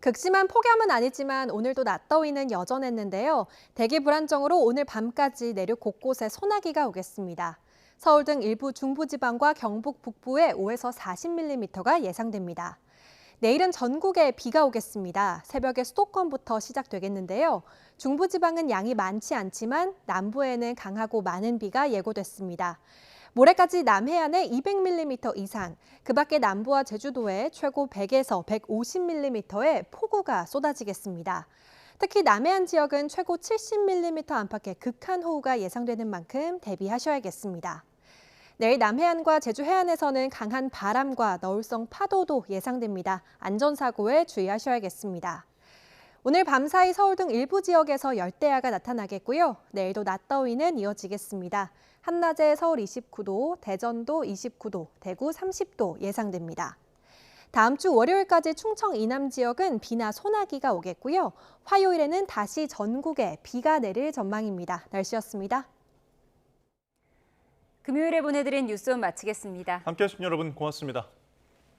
극심한 폭염은 아니지만 오늘도 낮더위는 여전했는데요. 대기 불안정으로 오늘 밤까지 내륙 곳곳에 소나기가 오겠습니다. 서울 등 일부 중부지방과 경북 북부에 5에서 40mm가 예상됩니다. 내일은 전국에 비가 오겠습니다. 새벽에 수도권부터 시작되겠는데요. 중부지방은 양이 많지 않지만 남부에는 강하고 많은 비가 예고됐습니다. 모레까지 남해안에 200mm 이상, 그 밖에 남부와 제주도에 최고 100에서 150mm의 폭우가 쏟아지겠습니다. 특히 남해안 지역은 최고 70mm 안팎의 극한 호우가 예상되는 만큼 대비하셔야겠습니다. 내일 남해안과 제주 해안에서는 강한 바람과 너울성 파도도 예상됩니다. 안전사고에 주의하셔야겠습니다. 오늘 밤사이 서울 등 일부 지역에서 열대야가 나타나겠고요. 내일도 낮더위는 이어지겠습니다. 한낮에 서울 29도, 대전도 29도, 대구 30도 예상됩니다. 다음 주 월요일까지 충청 이남 지역은 비나 소나기가 오겠고요. 화요일에는 다시 전국에 비가 내릴 전망입니다. 날씨였습니다. 금요일에 보내드린 뉴스원 마치겠습니다. 함께해 주신 여러분 고맙습니다.